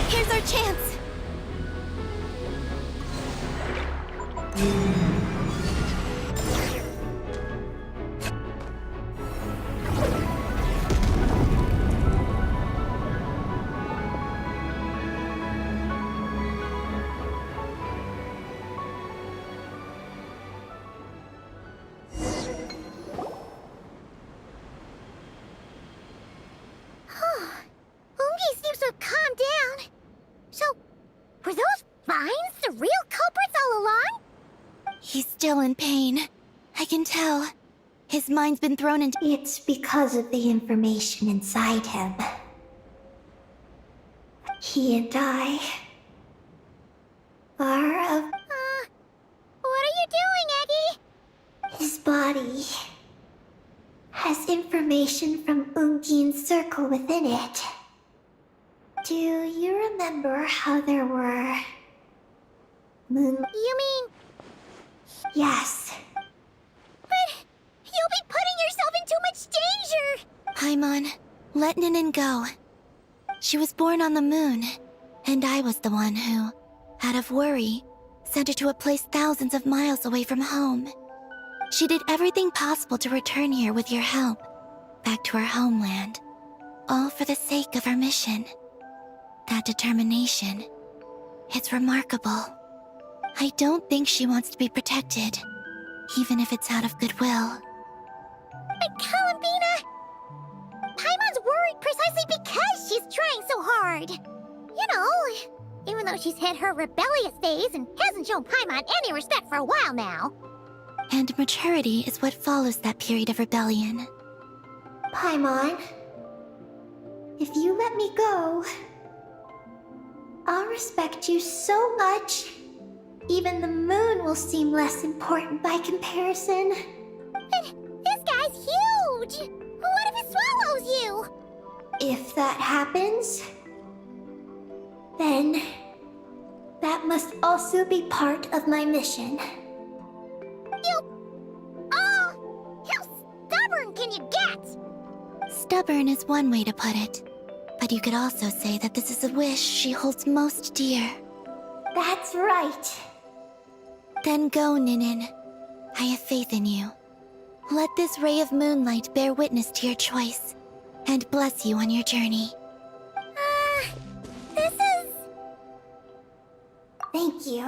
Here's our chance. Ungi seems to have calmed down. So, were those vines the real culprits all along? He's still in pain. I can tell. His mind's been thrown into... It's because of the information inside him. He and I are of What are you doing, Eggie? his body. Has information from Ungi's circle within it. Do you remember how there were moon? You mean, Yes. but you'll be putting yourself in too much danger! Paimon, let Ninin go. She was born on the moon, and I was the one who, out of worry, sent her to a place thousands of miles away from home. She did everything possible to return here with your help, back to her homeland, all for the sake of her mission. That determination, it's remarkable. I don't think she wants to be protected, even if it's out of goodwill. But Columbina, Paimon's worried precisely because she's trying so hard. You know, even though she's hit her rebellious phase and hasn't shown Paimon any respect for a while now. And maturity is what follows that period of rebellion. Paimon, if you let me go, I'll respect you so much. Even the moon will seem less important by comparison. But this guy's huge! What if it swallows you? If that happens, then that must also be part of my mission. You... Oh! How stubborn can you get? Stubborn is one way to put it. But you could also say that this is a wish she holds most dear. That's right. Then go, Ninin. I have faith in you. Let this ray of moonlight bear witness to your choice, and bless you on your journey. This is... Thank you.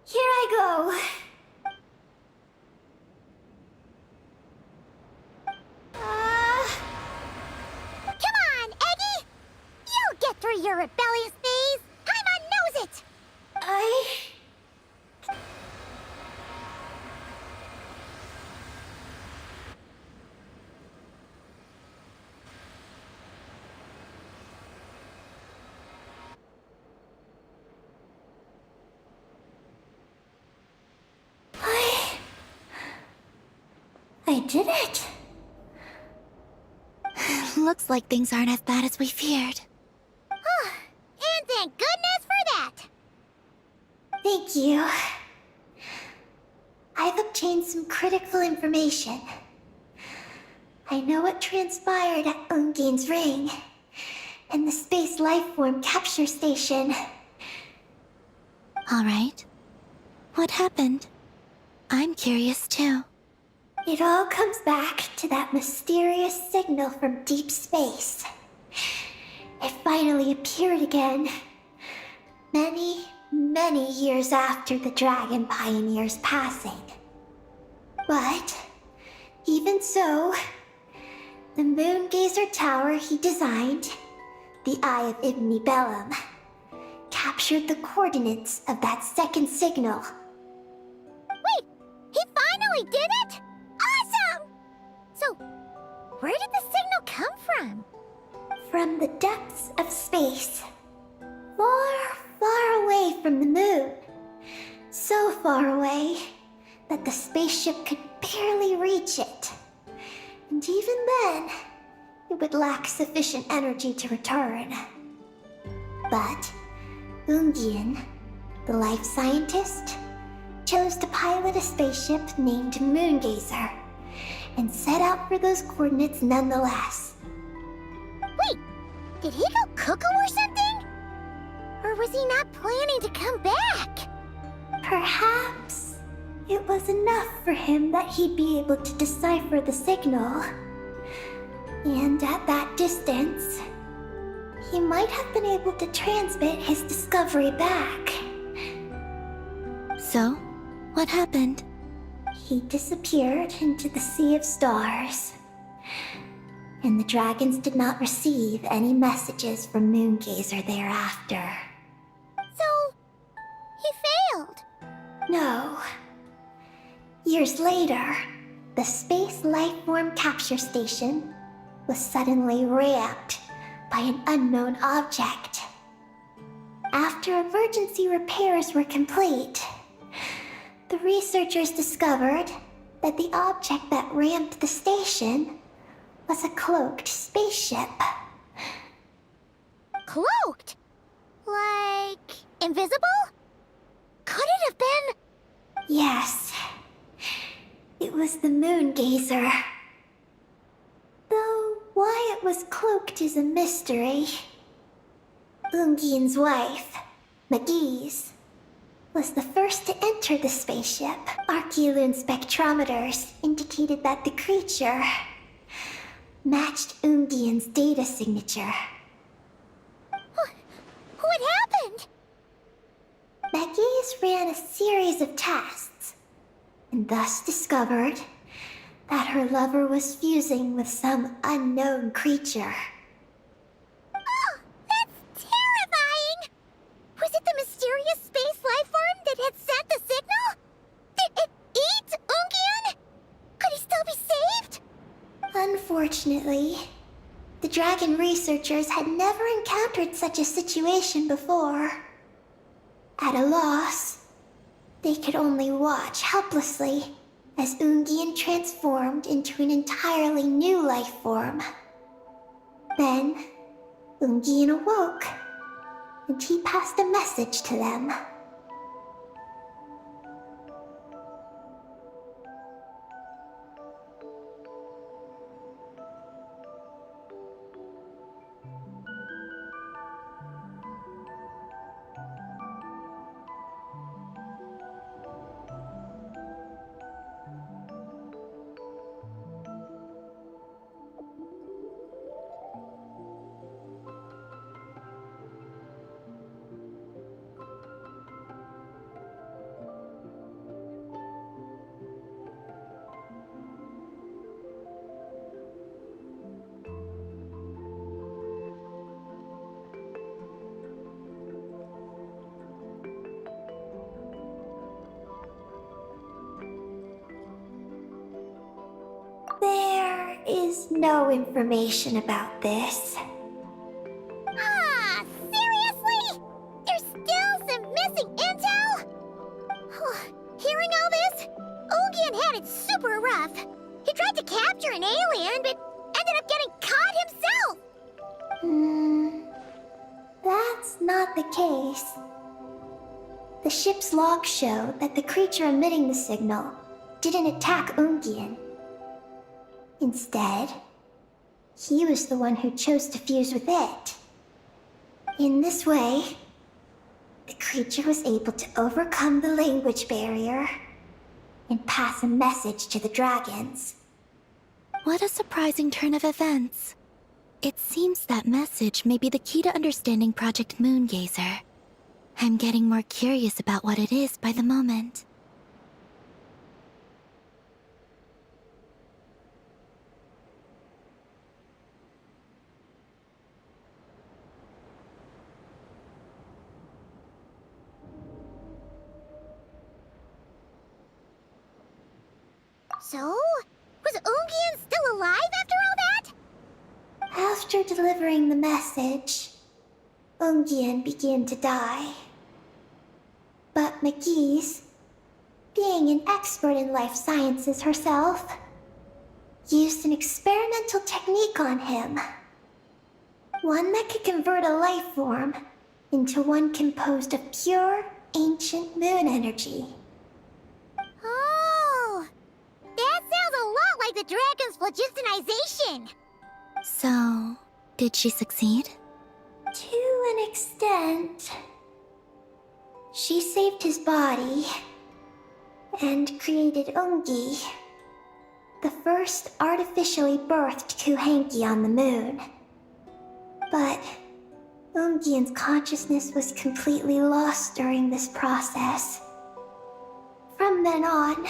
Here I go. Come on, Eggy! You'll get through your rebellious phase! Paimon knows it! I did it. Looks like things aren't as bad as we feared. And thank goodness for that! Thank you. I've obtained some critical information. I know what transpired at Ungain's ring and the space lifeform capture station. Alright. What happened? I'm curious too. It all comes back to that mysterious signal from deep space. It finally appeared again. Many, many years after the Dragon Pioneer's passing. But, even so, the Moon Gazer Tower he designed, the Eye of Ibn Bellum, captured the coordinates of that second signal. Wait! He finally did it?! Awesome! So, where did the signal come from? From the depths of space. Far, far away from the moon. So far away that the spaceship could barely reach it. And even then, it would lack sufficient energy to return. But Ungian, the life scientist, chose to pilot a spaceship named Moongazer and set out for those coordinates nonetheless. Wait! Did he go cuckoo or something? Or was he not planning to come back? Perhaps it was enough for him that he'd be able to decipher the signal. And at that distance, he might have been able to transmit his discovery back. So, what happened? He disappeared into the sea of stars. And the dragons did not receive any messages from Moongazer thereafter. So, he failed. No. Years later, the Space Lifeform Capture Station was suddenly ramped by an unknown object. After emergency repairs were complete, the researchers discovered that the object that ramped the station was a cloaked spaceship. Cloaked? Like, invisible? Could it have been... Yes. It was the Moongazer. Though why it was cloaked is a mystery. Ungian's wife, McGee's, was the first to enter the spaceship. Archeoloon spectrometers indicated that the creature matched Ungian's data signature. What happened? McGee's ran a series of tests, and thus discovered that her lover was fusing with some unknown creature. Oh, that's terrifying! Was it the mysterious space lifeform that had sent the signal? Did it eat Ungian? Could he still be saved? Unfortunately, the dragon researchers had never encountered such a situation before. At a loss, they could only watch helplessly as Ungian transformed into an entirely new life form. Then, Ungian awoke, and he passed a message to them. is no information about this. Ah, seriously? There's still some missing intel? Hearing all this, Ogian had it super rough. He tried to capture an alien, but ended up getting caught himself. That's not the case. The ship's logs show that the creature emitting the signal didn't attack Ungian. Instead, he was the one who chose to fuse with it. In this way, the creature was able to overcome the language barrier and pass a message to the dragons. What a surprising turn of events. It seems that message may be the key to understanding Project Moongazer. I'm getting more curious about what it is by the moment. So, was Ungian still alive after all that? After delivering the message, Ungian began to die. But McGee's, being an expert in life sciences herself, used an experimental technique on him. One that could convert a life form into one composed of pure, ancient moon energy. Oh, that sounds a lot like the dragon's phlogistonization. So, did she succeed? To an extent. She saved his body and created Ungi, the first artificially birthed Kuhanki on the moon. But Ungian's consciousness was completely lost during this process. From then on,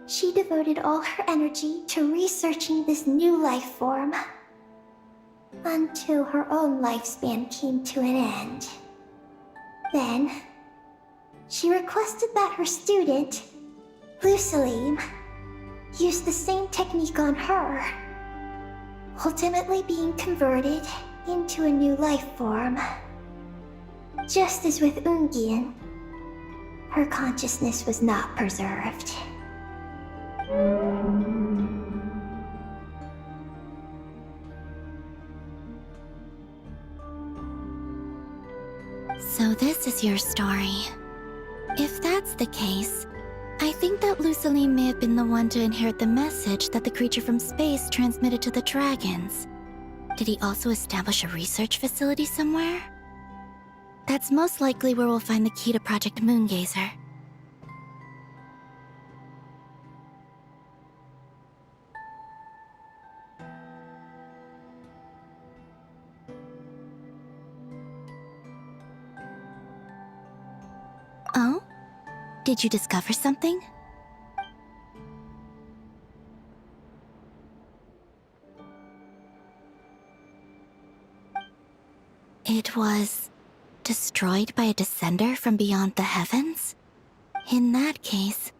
she devoted all her energy to researching this new life form, until her own lifespan came to an end. Then, she requested that her student, Lusalim, use the same technique on her, ultimately being converted into a new life form. Just as with Ungian, her consciousness was not preserved. So this is your story. If that's the case, I think that Lusaline may have been the one to inherit the message that the creature from space transmitted to the dragons. Did he also establish a research facility somewhere? That's most likely where we'll find the key to Project Moongazer. Oh? Did you discover something? It was destroyed by a descender from beyond the heavens? In that case,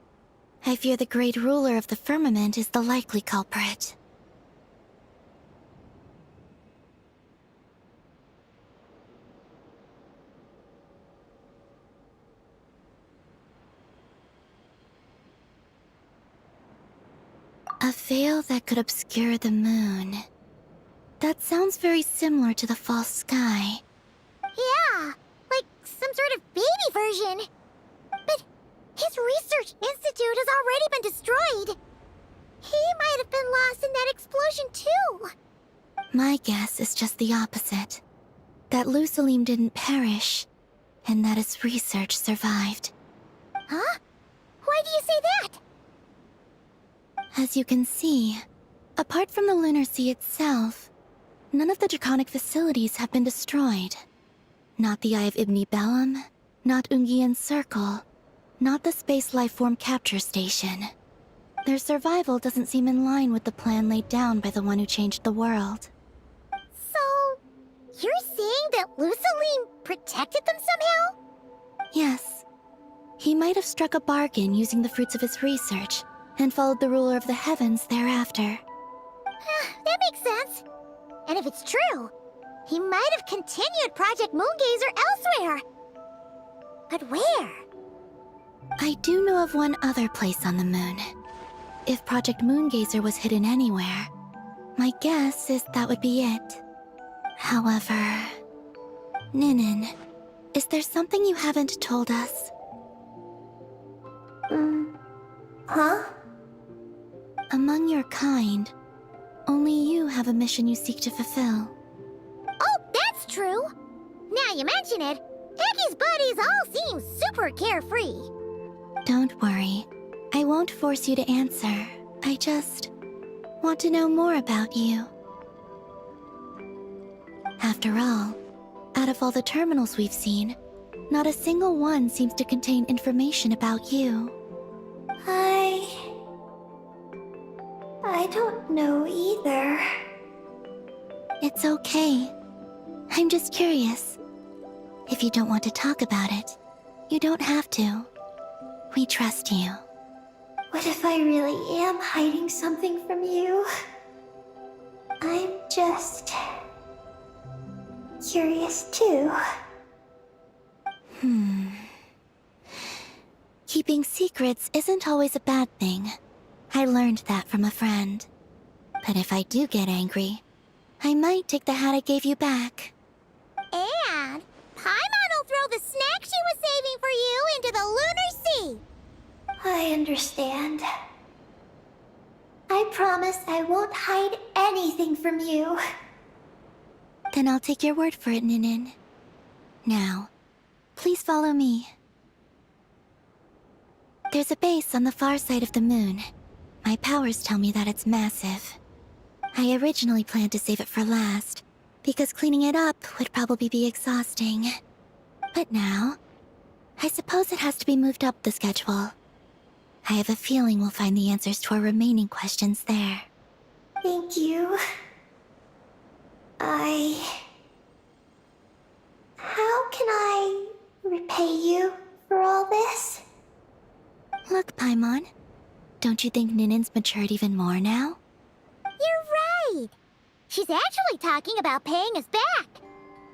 I fear the great ruler of the firmament is the likely culprit. A veil that could obscure the moon. That sounds very similar to the false sky. Yeah, like some sort of baby version. But his research institute has already been destroyed. He might have been lost in that explosion too. My guess is just the opposite. That Lusalim didn't perish, and that his research survived. Huh? Why do you say that? As you can see, apart from the Lunar Sea itself, none of the draconic facilities have been destroyed. Not the Eye of Ibni Bellum, not Ungian's Circle, not the Space Lifeform Capture Station. Their survival doesn't seem in line with the plan laid down by the one who changed the world. So, you're saying that Lusaline protected them somehow? Yes. He might have struck a bargain using the fruits of his research, and followed the ruler of the heavens thereafter. That makes sense. And if it's true, he might have continued Project Moongazer elsewhere. But where? I do know of one other place on the moon. If Project Moongazer was hidden anywhere, my guess is that would be it. However... Ninin, is there something you haven't told us? Huh? Among your kind, only you have a mission you seek to fulfill. Oh, that's true. Now you mention it, Ecky's buddies all seem super carefree. Don't worry. I won't force you to answer. I just want to know more about you. After all, out of all the terminals we've seen, not a single one seems to contain information about you. I don't know either. It's okay. I'm just curious. If you don't want to talk about it, you don't have to. We trust you. What if I really am hiding something from you? I'm just... curious too. Keeping secrets isn't always a bad thing. I learned that from a friend. But if I do get angry, I might take the hat I gave you back. And Paimon will throw the snack she was saving for you into the Lunar Sea. I understand. I promise I won't hide anything from you. Then I'll take your word for it, Ninin. Now, please follow me. There's a base on the far side of the moon. My powers tell me that it's massive. I originally planned to save it for last, because cleaning it up would probably be exhausting. But now, I suppose it has to be moved up the schedule. I have a feeling we'll find the answers to our remaining questions there. Thank you. How can I repay you for all this? Look, Paimon. Don't you think Ninin's matured even more now? You're right. She's actually talking about paying us back.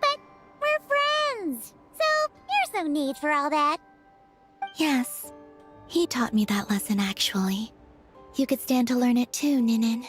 But we're friends, so there's no need for all that. Yes. He taught me that lesson, actually. You could stand to learn it too, Ninin.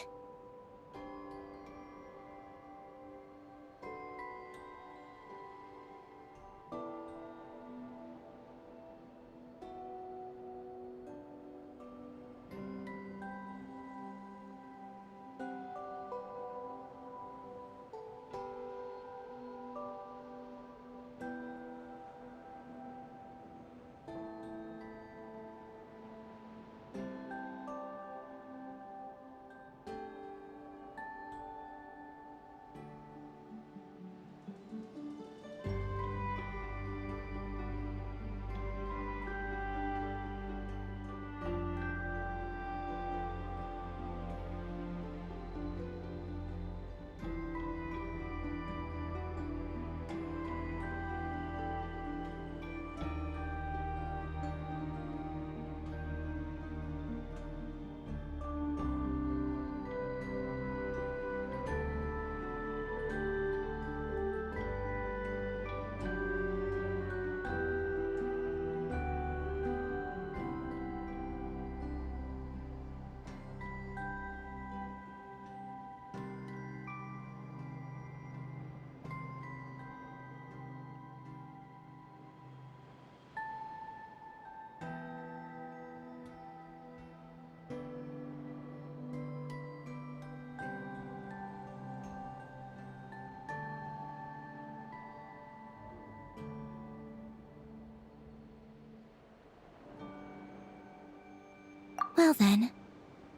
Well then,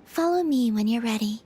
follow me when you're ready.